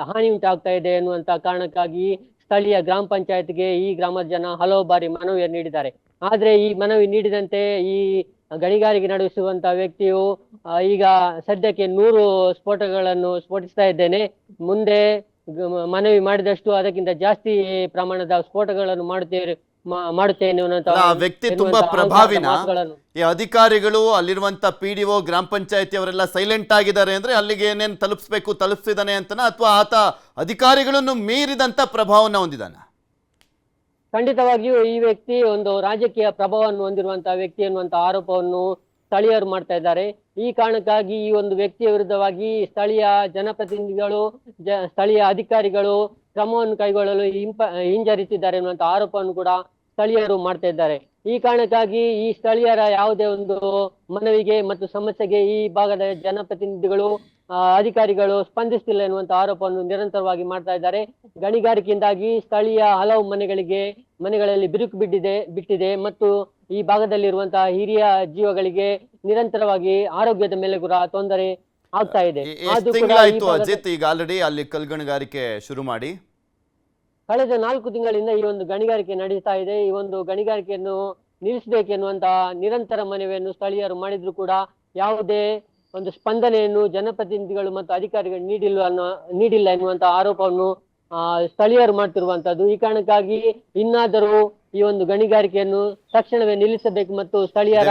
ಹಾನಿ ಉಂಟಾಗ್ತಾ ಇದೆ ಎನ್ನುವಂತ ಕಾರಣಕ್ಕಾಗಿ ಸ್ಥಳೀಯ ಗ್ರಾಮ ಪಂಚಾಯತ್ಗೆ ಈ ಗ್ರಾಮದ ಜನ ಹಲವು ಬಾರಿ ಮನವಿಯನ್ನು ನೀಡಿದ್ದಾರೆ. ಆದ್ರೆ ಈ ಮನವಿ ನೀಡಿದಂತೆ ಈ ಗಣಿಗಾರಿಕೆ ನಡೆಸುವಂತ ವ್ಯಕ್ತಿಯು ಈಗ ಸದ್ಯಕ್ಕೆ 100 ಸ್ಫೋಟಗಳನ್ನು ಸ್ಫೋಟಿಸ್ತಾ ಇದ್ದೇನೆ, ಮುಂದೆ ಮನವಿ ಮಾಡಿದಷ್ಟು ಅದಕ್ಕಿಂತ ಜಾಸ್ತಿ ಪ್ರಮಾಣದ ಸ್ಫೋಟಗಳನ್ನು ಮಾಡುತ್ತೇನೆ ಆ ವ್ಯಕ್ತಿ ತುಂಬಾ ಪ್ರಭಾವಿನ. ಈ ಅಧಿಕಾರಿಗಳು ಅಲ್ಲಿರುವಂತ PDO ಗ್ರಾಮ ಪಂಚಾಯತಿ ಅವರೆಲ್ಲ ಸೈಲೆಂಟ್ ಆಗಿದ್ದಾರೆ ಅಂದ್ರೆ ಅಲ್ಲಿಗೆ ಏನೇನ್ ತಲುಪಿಸಿದಾನೆ ಅಂತನಾ, ಅಥವಾ ಆತ ಅಧಿಕಾರಿಗಳನ್ನು ಮೀರಿದಂತ ಪ್ರಭಾವನ ಹೊಂದಿದಾನ? ಖಂಡಿತವಾಗಿಯೂ ಈ ವ್ಯಕ್ತಿ ಒಂದು ರಾಜಕೀಯ ಪ್ರಭಾವವನ್ನು ಹೊಂದಿರುವಂತಹ ವ್ಯಕ್ತಿ ಎನ್ನುವಂತ ಆರೋಪವನ್ನು ಸ್ಥಳೀಯರು ಮಾಡ್ತಾ ಇದ್ದಾರೆ. ಈ ಕಾರಣಕ್ಕಾಗಿ ಈ ಒಂದು ವ್ಯಕ್ತಿಯ ವಿರುದ್ಧವಾಗಿ ಸ್ಥಳೀಯ ಜನಪ್ರತಿನಿಧಿಗಳು, ಸ್ಥಳೀಯ ಅಧಿಕಾರಿಗಳು ಕ್ರಮವನ್ನು ಕೈಗೊಳ್ಳಲು ಹಿಂಜರಿತಿದ್ದಾರೆ ಎನ್ನುವಂತ ಆರೋಪವನ್ನು ಕೂಡ ಸ್ಥಳೀಯರು ಮಾಡ್ತಾ ಇದ್ದಾರೆ. ಈ ಕಾರಣಕ್ಕಾಗಿ ಈ ಸ್ಥಳೀಯರ ಯಾವುದೇ ಒಂದು ಮನವಿಗೆ ಮತ್ತು ಸಮಸ್ಯೆಗೆ ಈ ಭಾಗದ ಜನಪ್ರತಿನಿಧಿಗಳು, ಅಧಿಕಾರಿಗಳು ಸ್ಪಂದಿಸ್ತಿಲ್ಲ ಎನ್ನುವಂತ ಆರೋಪವನ್ನು ನಿರಂತರವಾಗಿ ಮಾಡ್ತಾ ಇದ್ದಾರೆ. ಗಣಿಗಾರಿಕೆಯಿಂದಾಗಿ ಸ್ಥಳೀಯ ಹಲವು ಮನೆಗಳಲ್ಲಿ ಬಿರುಕು ಬಿಟ್ಟಿದೆ ಮತ್ತು ಈ ಭಾಗದಲ್ಲಿರುವಂತಹ ಹಿರಿಯ ಜೀವಗಳಿಗೆ ನಿರಂತರವಾಗಿ ಆರೋಗ್ಯದ ಮೇಲೆ ಕೂಡ ತೊಂದರೆ ಆಗ್ತಾ ಇದೆ. ತಿಂಗಳಾಯ್ತು ಅಜಿತ್ ಈಗ ಆಲ್ರೆಡಿ ಅಲ್ಲಿ ಕಲ್ಗಣಿಗಾರಿಕೆ ಶುರು ಮಾಡಿ? ಕಳೆದ 4 ತಿಂಗಳಿಂದ ಈ ಒಂದು ಗಣಿಗಾರಿಕೆ ನಡೀತಾ ಇದೆ. ಈ ಒಂದು ಗಣಿಗಾರಿಕೆಯನ್ನು ನಿಲ್ಲಿಸಬೇಕೆನ್ನುವಂತಹ ನಿರಂತರ ಮನವಿಯನ್ನು ಸ್ಥಳೀಯರು ಮಾಡಿದ್ರು ಕೂಡ ಯಾವುದೇ ಒಂದು ಸ್ಪಂದನೆಯನ್ನು ಜನಪ್ರತಿನಿಧಿಗಳು ಮತ್ತು ಅಧಿಕಾರಿಗಳು ನೀಡಿಲ್ಲ ಎನ್ನುವಂತಹ ಆರೋಪವನ್ನು ಸ್ಥಳೀಯರು ಮಾಡ್ತಿರುವಂತದ್ದು. ಈ ಕಾರಣಕ್ಕಾಗಿ ಇನ್ನಾದರೂ ಈ ಒಂದು ಗಣಿಗಾರಿಕೆಯನ್ನು ತಕ್ಷಣವೇ ನಿಲ್ಲಿಸಬೇಕು ಮತ್ತು ಸ್ಥಳೀಯರ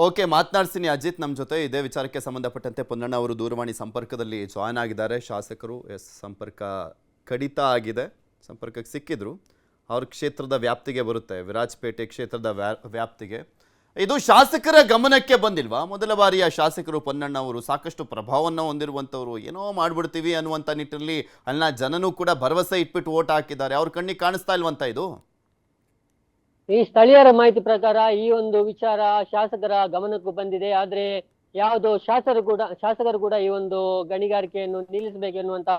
ಓಕೆ ಮಾತನಾಡ್ತೀನಿ ಅಜಿತ್ ನಮ್ಮ ಜೊತೆ. ಇದೇ ವಿಚಾರಕ್ಕೆ ಸಂಬಂಧಪಟ್ಟಂತೆ ಪೊನ್ನಣ್ಣ ಅವರು ದೂರವಾಣಿ ಸಂಪರ್ಕದಲ್ಲಿ ಜಾಯ್ನ್ ಆಗಿದ್ದಾರೆ. ಶಾಸಕರು ಸಂಪರ್ಕ ಕಡಿತ ಆಗಿದೆ, ಸಂಪರ್ಕಕ್ಕೆ ಸಿಕ್ಕಿದ್ರು. ಅವ್ರ ಕ್ಷೇತ್ರದ ವ್ಯಾಪ್ತಿಗೆ ಬರುತ್ತೆ, ವಿರಾಜಪೇಟೆ ಕ್ಷೇತ್ರದ ವ್ಯಾಪ್ತಿಗೆ. ಇದು ಶಾಸಕರ ಗಮನಕ್ಕೆ ಬಂದಿಲ್ವಾ? ಮೊದಲ ಬಾರಿಯ ಶಾಸಕರು ಪೊನ್ನಣ್ಣ ಅವರು ಸಾಕಷ್ಟು ಪ್ರಭಾವವನ್ನು ಹೊಂದಿರುವಂಥವ್ರು, ಏನೋ ಮಾಡ್ಬಿಡ್ತೀವಿ ಅನ್ನುವಂಥ ನಿಟ್ಟಿನಲ್ಲಿ ಅಲ್ಲ ಜನನೂ ಕೂಡ ಭರವಸೆ ಇಟ್ಬಿಟ್ಟು ಓಟ್ ಹಾಕಿದ್ದಾರೆ. ಅವ್ರ ಕಣ್ಣಿಗೆ ಕಾಣಿಸ್ತಾ ಇಲ್ವಂತ ಇದು? ಈ ಸ್ಥಳೀಯರ ಮಾಹಿತಿ ಪ್ರಕಾರ ಈ ಒಂದು ವಿಚಾರ ಶಾಸಕರ ಗಮನಕ್ಕೂ ಬಂದಿದೆ. ಆದ್ರೆ ಯಾವುದೋ ಶಾಸಕರು ಕೂಡ ಈ ಒಂದು ಗಣಿಗಾರಿಕೆಯನ್ನು ನಿಲ್ಲಿಸಬೇಕೆನ್ನುವಂತ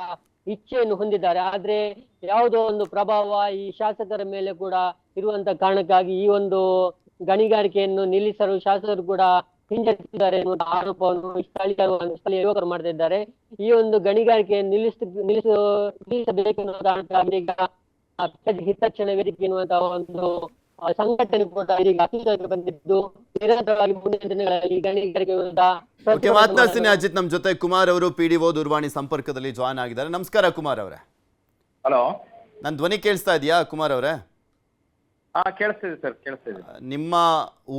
ಇಚ್ಛೆಯನ್ನು ಹೊಂದಿದ್ದಾರೆ. ಆದ್ರೆ ಯಾವುದೋ ಒಂದು ಪ್ರಭಾವ ಈ ಶಾಸಕರ ಮೇಲೆ ಕೂಡ ಇರುವಂತ ಕಾರಣಕ್ಕಾಗಿ ಈ ಒಂದು ಗಣಿಗಾರಿಕೆಯನ್ನು ನಿಲ್ಲಿಸಲು ಶಾಸಕರು ಕೂಡ ಹಿಂಜರಿಸಿದ್ದಾರೆ ಎನ್ನುವಂತ ಆರೋಪವನ್ನು ಸ್ಥಳೀಯ ಯುವಕರು ಮಾಡ್ತಾ ಇದ್ದಾರೆ. ಈ ಒಂದು ಗಣಿಗಾರಿಕೆಯನ್ನು ನಿಲ್ಲಿಸಬೇಕೆನ್ನುವ ಕಾರಣಕ್ಕಾಗಿ ಈಗ ಹಿತರಕ್ಷಣಾ ವೇದಿಕೆ ಎನ್ನುವಂತಹ ಒಂದು ಸಂಘಟನೆ ಕೂಡ ಈಗ ಅಸ್ತಿತ್ವಕ್ಕೆ ಬಂದಿದ್ದು ನಿರಂತರವಾಗಿ ಮುಂದಿನ ದಿನಗಳಲ್ಲಿ ಗಣಿಗಾರಿಕೆ ವಿರುದ್ಧ ಮಾತನಾಡ್ತೀನಿ. ಅಜಿತ್ ನಮ್ಮ ಜೊತೆ ಕುಮಾರ್ ಅವರು PDO ದೂರವಾಣಿ ಸಂಪರ್ಕದಲ್ಲಿ ಜಾಯ್ನ್ ಆಗಿದ್ದಾರೆ. ನಮಸ್ಕಾರ ಕುಮಾರ್ ಅವರೇ. ಹಲೋ, ನನ್ನ ಧ್ವನಿ ಕೇಳಿಸ್ತಾ ಇದೆಯಾ ಕುಮಾರ್ ಅವರೇ? ಕೇಳಿಸ್ತಿದೆ ಸರ್, ಕೇಳಿಸ್ತಿದೆ. ನಿಮ್ಮ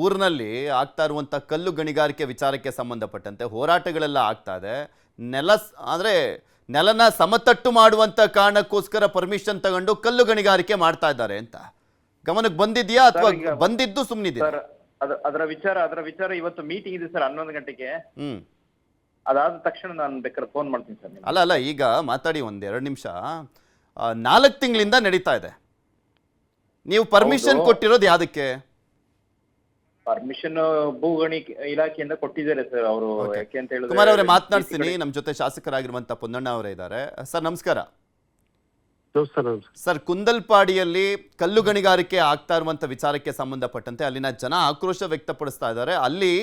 ಊರಿನಲ್ಲಿ ಆಗ್ತಾ ಇರುವಂತ ಕಲ್ಲು ಗಣಿಗಾರಿಕೆ ವಿಚಾರಕ್ಕೆ ಸಂಬಂಧಪಟ್ಟಂತೆ ಹೋರಾಟಗಳೆಲ್ಲ ಆಗ್ತಾ ಇದೆ. ನೆಲನ ಸಮತಟ್ಟು ಮಾಡುವಂತ ಕಾರಣಕ್ಕೋಸ್ಕರ ಪರ್ಮಿಷನ್ ತಗೊಂಡು ಕಲ್ಲು ಗಣಿಗಾರಿಕೆ ಮಾಡ್ತಾ ಇದ್ದಾರೆ ಅಂತ ಗಮನಕ್ಕೆ ಬಂದಿದ್ಯಾ ಅಥವಾ ಬಂದಿದ್ದು ಸುಮ್ಮನಿದ್ಯಾ? ಅದರ ವಿಚಾರ ಇವತ್ತು ಮೀಟಿಂಗ್ ಇದೆ ಸರ್ 11 ಗಂಟೆಗೆ. ಅದಾದ ತಕ್ಷಣ ನಾನು ಬೇಕಾದ್ರೆ ಫೋನ್ ಮಾಡ್ತೀನಿ ಸರ್. ಅಲ್ಲ ಈಗ ಮಾತಾಡಿ 1-2 ನಿಮಿಷ. 4 ತಿಂಗಳಿಂದ ನಡೀತಾ ಇದೆ. ನೀವು ಪರ್ಮಿಷನ್ ಕೊಟ್ಟಿರೋದು ಯಾವ್ದಕ್ಕೆ? ಪರ್ಮಿಷನ್ ಭೂಗಣಿ ಇಲಾಖೆಯಿಂದ ಕೊಟ್ಟಿದ್ದಾರೆ ಸರ್ ಅವರು. ಯಾಕೆ ಅಂತ ಹೇಳಿದ್ರೆ ಕುಮಾರ್ ಅವರೇ ಮಾತನಾಡ್ತೀನಿ. ನಮ್ಮ ಜೊತೆ ಶಾಸಕರಾಗಿರುವಂತ ಪೊನ್ನಣ್ಣ ಅವರೇ ಇದ್ದಾರೆ. ಸರ್ ನಮಸ್ಕಾರ. ಸರ್, ಕುಂದಲ್ಪಾಡಿಯಲ್ಲಿ ಕಲ್ಲು ಗಣಿಗಾರಿಕೆ ಆಗ್ತಾ ಇರುವಂತ ವಿಚಾರಕ್ಕೆ ಸಂಬಂಧಪಟ್ಟಂತೆ ಅಲ್ಲಿನ ಜನ ಆಕ್ರೋಶ ವ್ಯಕ್ತಪಡಿಸ್ತಾ ಇದ್ದಾರೆ. ಅಲ್ಲಿ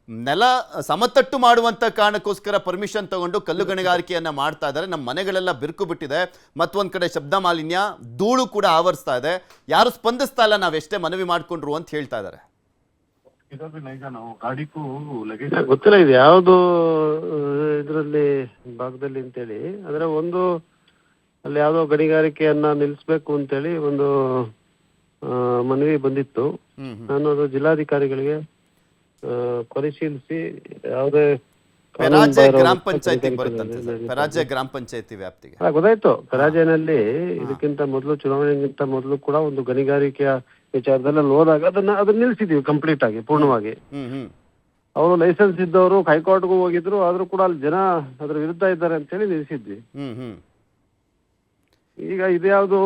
ನೆಲ ಸಮತಟ್ಟು ಮಾಡುವಂತ ಕಾರಣಕ್ಕೋಸ್ಕರ ಪರ್ಮಿಷನ್ ತಗೊಂಡು ಕಲ್ಲು ಗಣಿಗಾರಿಕೆಯನ್ನ ಮಾಡ್ತಾ ಇದ್ದಾರೆ. ನಮ್ಮ ಮನೆಗಳೆಲ್ಲ ಬಿರುಕು ಬಿಟ್ಟಿದೆ, ಮತ್ತೊಂದ್ ಕಡೆ ಶಬ್ದ ಮಾಲಿನ್ಯ, ಧೂಳು ಕೂಡ ಆವರಿಸ್ತಾ ಇದೆ. ಯಾರು ಸ್ಪಂದಿಸ್ತಾ ಇಲ್ಲ, ನಾವೆಷ್ಟೇ ಮನವಿ ಮಾಡ್ಕೊಂಡ್ರು ಅಂತ ಹೇಳ್ತಾ ಇದ್ದಾರೆ. ಗೊತ್ತಿಲ್ಲ ಇದು ಯಾವ್ದು ಇದರಲ್ಲಿ ಭಾಗದಲ್ಲಿ ಅಂತೇಳಿ. ಆದ್ರೆ ಒಂದು ಅಲ್ಲಿ ಯಾವ್ದೋ ಗಣಿಗಾರಿಕೆಯನ್ನ ನಿಲ್ಲಿಸ್ಬೇಕು ಅಂತೇಳಿ ಒಂದು ಮನವಿ ಬಂದಿತ್ತು. ನಾನು ಅದು ಜಿಲ್ಲಾಧಿಕಾರಿಗಳಿಗೆ ಪರಿಶೀಲಿಸಿ ಯಾವುದೇ ಪೆರಾಜೆ ಗ್ರಾಮ ಪಂಚಾಯತಿ ಬರುತ್ತಂತೆ. ಪೆರಾಜೆ ಗ್ರಾಮ ಪಂಚಾಯತಿ ವ್ಯಾಪ್ತಿಗೆ ಗೊತ್ತಾಯ್ತು. ಪೆರಾಜೆನಲ್ಲಿ ಇದಕ್ಕಿಂತ ಮೊದಲು, ಚುನಾವಣೆಗಿಂತ ಮೊದಲು ಕೂಡ ಒಂದು ಗಣಿಗಾರಿಕೆಯ ವಿಚಾರದಲ್ಲಿ ಹೋದಾಗ ಅದನ್ನ ನಿಲ್ಸಿದೀವಿ ಕಂಪ್ಲೀಟ್ ಆಗಿ, ಪೂರ್ಣವಾಗಿ. ಅವರು ಲೈಸೆನ್ಸ್ ಇದ್ದವರು ಹೈಕೋರ್ಟ್ಗೂ ಹೋಗಿದ್ರು, ಆದ್ರೂ ಕೂಡ ಅಲ್ಲಿ ಜನ ಅದ್ರ ವಿರುದ್ಧ ಇದ್ದಾರೆ ಅಂತ ಹೇಳಿ ನಿಲ್ಸಿದ್ವಿ. ಈಗ ಇದ್ಯಾವುದು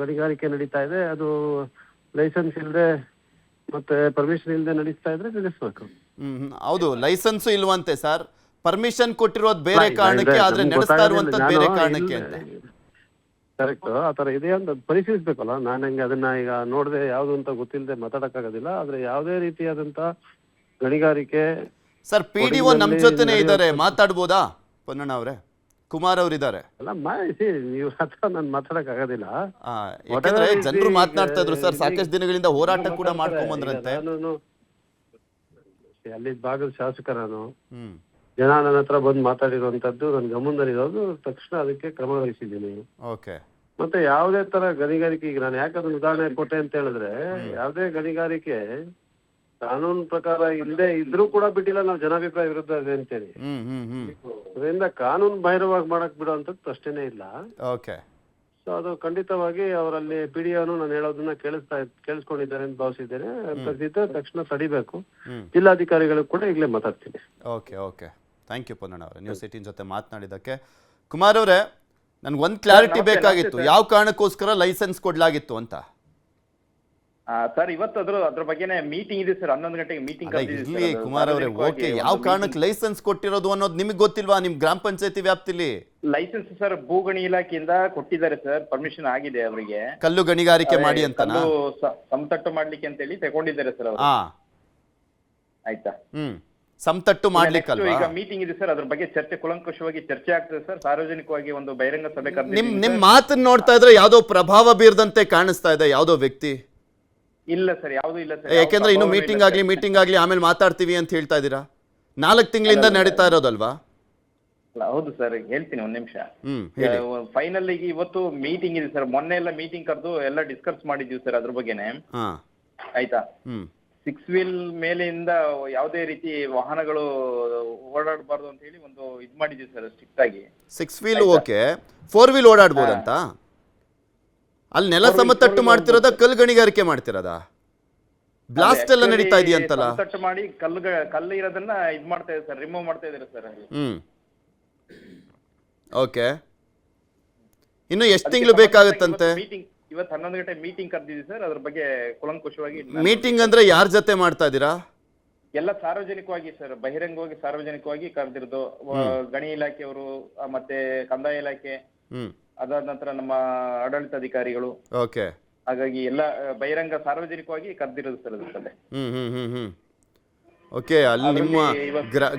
ಗಣಿಗಾರಿಕೆ ನಡೀತಾ ಇದೆ, ಅದು ಲೈಸೆನ್ಸ್ ಇಲ್ಲದೆ ಮತ್ತೆ ಪರ್ಮಿಷನ್ ಇಲ್ಲದೆ ನಡೀತಾ ಇದ್ರೆ ನಿಲ್ಲಿಸ್ಬೇಕು. ಹೌದು, ಲೈಸೆನ್ಸ್ ಇಲ್ವಂತೆ ಸರ್. ಪರ್ಮಿಷನ್ ಕೊಟ್ಟಿರೋದು ಬೇರೆ ಕಾರಣಕ್ಕೆ, ಆದ್ರೆ ನಡೆಸ್ತಾ ಇರುವಂತದ್ದು ಬೇರೆ ಕಾರಣಕ್ಕೆ ಅಂತ. ಕರೆಕ್ಟ್, ಆತರ ಇದೆ ಅಂತ ಪರಿಶೀಲಿಸ್ಬೇಕಲ್ಲ. ನಾನು ಹಂಗೆ ಅದನ್ನ ಈಗ ನೋಡದೆ ಯಾವ್ದು ಅಂತ ಗೊತ್ತಿಲ್ಲದೆ ಮಾತಾಡಕ್ಕಾಗೋದಿಲ್ಲ. ಆದ್ರೆ ಯಾವುದೇ ರೀತಿಯಾದಂತ ಗಣಿಗಾರಿಕೆ ಸರ್ PDO ನಮ್ ಜೊತೆನೆ ಇದ್ದಾರೆ, ಮಾತಾಡ್ಬೋದಾ ಪೊನ್ನಣ್ಣ ಅವರೇ? ಕುಮಾರ್ ಅವರಿದ್ದಾರೆ. ಅಲ್ಲ ಮಾಹಿತಿ ನೀವು ಹತ್ರ ನಾನು ಮಾತಾಡಕ್ ಆಗೋದಿಲ್ಲ. ಯಾಕಂದ್ರೆ ಜನರು ಮಾತನಾಡ್ತಾ ಇದ್ರು ಸರ್, ಸಾಕಷ್ಟು ದಿನಗಳಿಂದ ಹೋರಾಟ ಕೂಡ ಮಾಡ್ಕೊಂಡ್ ಬಂದ್ರಂತೆ. ಅಲ್ಲಿ ಭಾಗದ ಶಾಸಕ ನಾನು, ಜನ ನನ್ನ ಹತ್ರ ಬಂದು ಮಾತಾಡಿರುವಂತದ್ದು ನನ್ನ ಗಮನದಲ್ಲಿರೋದು, ತಕ್ಷಣ ಅದಕ್ಕೆ ಕ್ರಮ ವಹಿಸಿದ್ದೀನಿ. ಓಕೆ. ಮತ್ತೆ ಯಾವುದೇ ತರ ಗಣಿಗಾರಿಕೆ, ಈಗ ನಾನು ಯಾಕಂದ್ರೆ ಉದಾಹರಣೆ ಕೊಟ್ಟೆ ಅಂತ ಹೇಳಿದ್ರೆ, ಯಾವುದೇ ಗಣಿಗಾರಿಕೆ ಕಾನೂನು ಪ್ರಕಾರ ಇಲ್ಲದೆ ಇದ್ರೂ ಕೂಡ ಬಿಟ್ಟಿಲ್ಲ, ನಾವು ಜನಾಭಿಪ್ರಾಯ ವಿರುದ್ಧ ಇದೆ ಅಂತೇಳಿ. ಅದರಿಂದ ಕಾನೂನು ಬಾಹಿರವಾಗಿ ಮಾಡಕ್ ಬಿಡುವಂತದ್ದು ಪ್ರಶ್ನೆನೇ ಇಲ್ಲ. ಓಕೆ. ಸೊ ಅದು ಖಂಡಿತವಾಗಿ ಅವರಲ್ಲಿ ಪಿಡಿಒನು ನಾನು ಹೇಳೋದನ್ನ ಕೇಳಿಸ್ಕೊಂಡಿದ್ದಾರೆ ಅಂತ ಭಾವಿಸಿದ್ದೇನೆ. ಅಂತದಿದ್ದರೆ ತಕ್ಷಣ ತಡಿಬೇಕು. ಜಿಲ್ಲಾಧಿಕಾರಿಗಳು ಕೂಡ ಈಗಲೇ ಮಾತಾಡ್ತೀನಿ. Okay okay, thank you Ponnanna ಅವರೇ, ನ್ಯೂಸ್ 18 ಜೊತೆ ಮಾತನಾಡಿದ್ದಕ್ಕೆ. ಕುಮಾರ್ ಅವರೇ, ನನ್ಗೊಂದು ಕ್ಲಾರಿಟಿ ಬೇಕಾಗಿತ್ತು, ಯಾವ ಕಾರಣಕ್ಕೋಸ್ಕರ ಲೈಸೆನ್ಸ್ ಕೊಡ್ಲಾಗಿತ್ತು ಅಂತ. ಸರ್ ಇವತ್ತು ಅದ್ರ ಬಗ್ಗೆನೇ ಮೀಟಿಂಗ್ ಇದೆ ಸರ್, 11 ಗಂಟೆಗೆ ಮೀಟಿಂಗ್. ಇಲ್ಲಿ ಕುಮಾರ್ ಅವರೇ, ಓಕೆ, ಯಾವ ಕಾರಣಕ್ಕೆ ಲೈಸೆನ್ಸ್ ಕೊಟ್ಟಿರೋದು ಅನ್ನೋದು ನಿಮಗೆ ಗೊತ್ತಿಲ್ವಾ ನಿಮ್ ಗ್ರಾಮ ಪಂಚಾಯತಿ ವ್ಯಾಪ್ತಿಲಿ? ಲೈಸೆನ್ಸ್ ಸರ್ ಭೂಗಣಿ ಇಲಾಖೆಯಿಂದ ಕೊಟ್ಟಿದ್ದಾರೆ ಸರ್, ಪರ್ಮಿಷನ್ ಆಗಿದೆ ಅವರಿಗೆ. ಕಲ್ಲು ಗಣಿಗಾರಿಕೆ ಮಾಡಿ ಅಂತ ಸಮತಟ್ಟು ಮಾಡ್ಲಿಕ್ಕೆ ಅಂತ ಹೇಳಿ ತಗೊಂಡಿದ್ದಾರೆ ಸರ್ ಅವರು. ಆಯ್ತಾ? ಸಮತಟ್ಟು ಮಾಡ್ಲಿಕ್ಕಲ್ವಾ? ಈಗ ಮೀಟಿಂಗ್ ಇದೆ ಸರ್, ಅದ್ರ ಬಗ್ಗೆ ಚರ್ಚೆ, ಕೂಲಂಕಷವಾಗಿ ಚರ್ಚೆ ಆಗ್ತದೆ ಸರ್. ಸಾರ್ವಜನಿಕವಾಗಿ ಒಂದು ಬಹಿರಂಗ ಸಭೆ ಕರೆದಿದ್ದೀವಿ. ನಿಮ್ ಮಾತನ್ನ ನೋಡ್ತಾ ಇದ್ರೆ ಯಾವ್ದೋ ಪ್ರಭಾವ ಬೀರದಂತೆ ಕಾಣಿಸ್ತಾ ಇದೆ, ಯಾವ್ದೋ ವ್ಯಕ್ತಿ. ಇಲ್ಲ ಸರ್, ಯಾವ್ದು ಇಲ್ಲ ಸರ್. ಯಾಕೆಂದ್ರೆ ಇನ್ನು ಮೀಟಿಂಗ್ ಆಗ್ಲಿ ಆಮೇಲೆ ಮಾತಾಡ್ತೀವಿ ಅಂತ ಹೇಳ್ತಾ ಇದೀರಾ. 4 ತಿಂಗಳಿಂದ ನಡೀತಾ ಇರೋದಲ್ವಾ? ಹೌದು ಸರ್, ಹೇಳ್ತೀನಿ ಒಂದ್ ನಿಮಿಷ. ಫೈನಲ್ ಈಗ ಇವತ್ತು ಮೀಟಿಂಗ್ ಇದೆ ಸರ್. ಮೊನ್ನೆ ಎಲ್ಲ ಮೀಟಿಂಗ್ ಕರೆದು ಎಲ್ಲ ಡಿಸ್ಕಸ್ ಮಾಡಿದೀವಿ ಸರ್ ಅದ್ರ ಬಗ್ಗೆನೆ. ಆಯ್ತಾ? 6 ವೀಲ್ ಮೇಲೆಯಿಂದ ಯಾವುದೇ ರೀತಿ ವಾಹನಗಳು ಓಡಾಡಬಾರ್ದು ಅಂತ ಹೇಳಿ ಒಂದು ಇದ್ ಮಾಡಿದೀವಿ ಸರ್, ಸ್ಟ್ರಿಕ್ಟ್ ಆಗಿ. 6 ವೀಲ್ ಓಕೆ, 4 ವೀಲ್ ಓಡಾಡ್ಬೋದಂತ? ಅಲ್ಲಿ ನೆಲ ಸಮತಟ್ಟು ಮಾಡ್ತಿರೋದ, ಕಲ್ಲು ಗಣಿಗಾರಿಕೆ ಮಾಡ್ತಿರೋದಾ? ಬ್ಲಾಸ್ಟ್ ಎಲ್ಲ ನಡೀತಾ ಇದೆಯಂತಲ್ಲ? ಸಮತಟ್ಟು ಮಾಡಿ ಕಲ್ಲು ಇರೋದನ್ನ ಇದ್ ಮಾಡ್ತಾ ಇದ್ದಾರೆ ಸರ್, ರಿಮೂವ್ ಮಾಡ್ತಾ ಇದ್ದಾರೆ ಸರ್. ಓಕೆ, ಇನ್ನು ಎಷ್ಟು ತಿಂಗಳು ಬೇಕಾಗುತ್ತಂತೆ? ಇವತ್ತು 11 ಗಂಟೆ ಮೀಟಿಂಗ್ ಕರೆದಿದ್ದೀವಿ ಸರ್, ಅದ್ರ ಬಗ್ಗೆ ಕೂಲಂಕಷವಾಗಿ. ಮೀಟಿಂಗ್ ಅಂದ್ರೆ ಯಾರ ಜೊತೆ ಮಾಡ್ತಾ ಇದ್ದೀರಾ? ಎಲ್ಲ ಸಾರ್ವಜನಿಕವಾಗಿ ಸರ್, ಬಹಿರಂಗವಾಗಿ ಸಾರ್ವಜನಿಕವಾಗಿ ಕರೆದಿರೋದು. ಗಣಿ ಇಲಾಖೆಯವರು, ಮತ್ತೆ ಕಂದಾಯ ಇಲಾಖೆ, ಅದಾದ ನಂತರ ನಮ್ಮ ಆಡಳಿತಾಧಿಕಾರಿಗಳು. ಓಕೆ. ಹಾಗಾಗಿ ಎಲ್ಲ ಬಹಿರಂಗ ಸಾರ್ವಜನಿಕವಾಗಿ ಕರೆದಿರೋದು ಸರ್ ಅದ್ರ ಸಭೆ. ಓಕೆ. ಅಲ್ಲಿ ನಿಮ್ಮ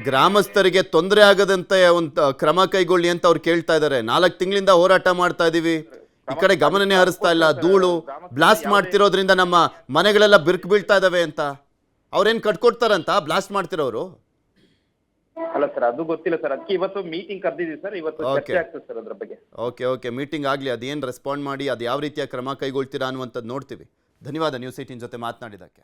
ಗ್ರಾಮಸ್ಥರಿಗೆ ತೊಂದರೆ ಆಗದಂತೆ ಒಂದು ಕ್ರಮ ಕೈಗೊಳ್ಳಿ ಅಂತ ಅವ್ರು ಕೇಳ್ತಾ ಇದ್ದಾರೆ. 4 ತಿಂಗಳಿಂದ ಹೋರಾಟ ಮಾಡ್ತಾ ಇದೀವಿ, ಈ ಕಡೆ ಗಮನನೇ ಹರಿಸ್ತಾ ಇಲ್ಲ, ಧೂಳು ಬ್ಲಾಸ್ಟ್ ಮಾಡ್ತಿರೋದ್ರಿಂದ ನಮ್ಮ ಮನೆಗಳೆಲ್ಲ ಬಿರುಕು ಬೀಳ್ತಾ ಇದಾವೆ ಅಂತ. ಅವ್ರೇನ್ ಕಟ್ಕೊಡ್ತಾರಂತ ಬ್ಲಾಸ್ಟ್ ಮಾಡ್ತಿರೋರು? ಅಲ್ಲ ಸರ್, ಅದು ಗೊತ್ತಿಲ್ಲ ಸರ್, ಅದಕ್ಕೆ ಇವತ್ತು ಮೀಟಿಂಗ್ ಕರೆದಿದ್ದೀವಿ ಸರ್, ಇವತ್ತು ಚರ್ಚೆ ಆಗ್ತದೆ ಸರ್ ಅದ್ರ ಬಗ್ಗೆ. ಓಕೆ, ಮೀಟಿಂಗ್ ಆಗ್ಲಿ, ಅದೇನ್ ರೆಸ್ಪಾಂಡ್ ಮಾಡಿ ಅದು ಯಾವ ರೀತಿಯ ಕ್ರಮ ಕೈಗೊಳ್ತೀರಾ ಅನ್ನುವಂಥದ್ದು ನೋಡ್ತೀವಿ. ಧನ್ಯವಾದ ನ್ಯೂಸ್ 18 ಜೊತೆ ಮಾತನಾಡಿದಕ್ಕೆ.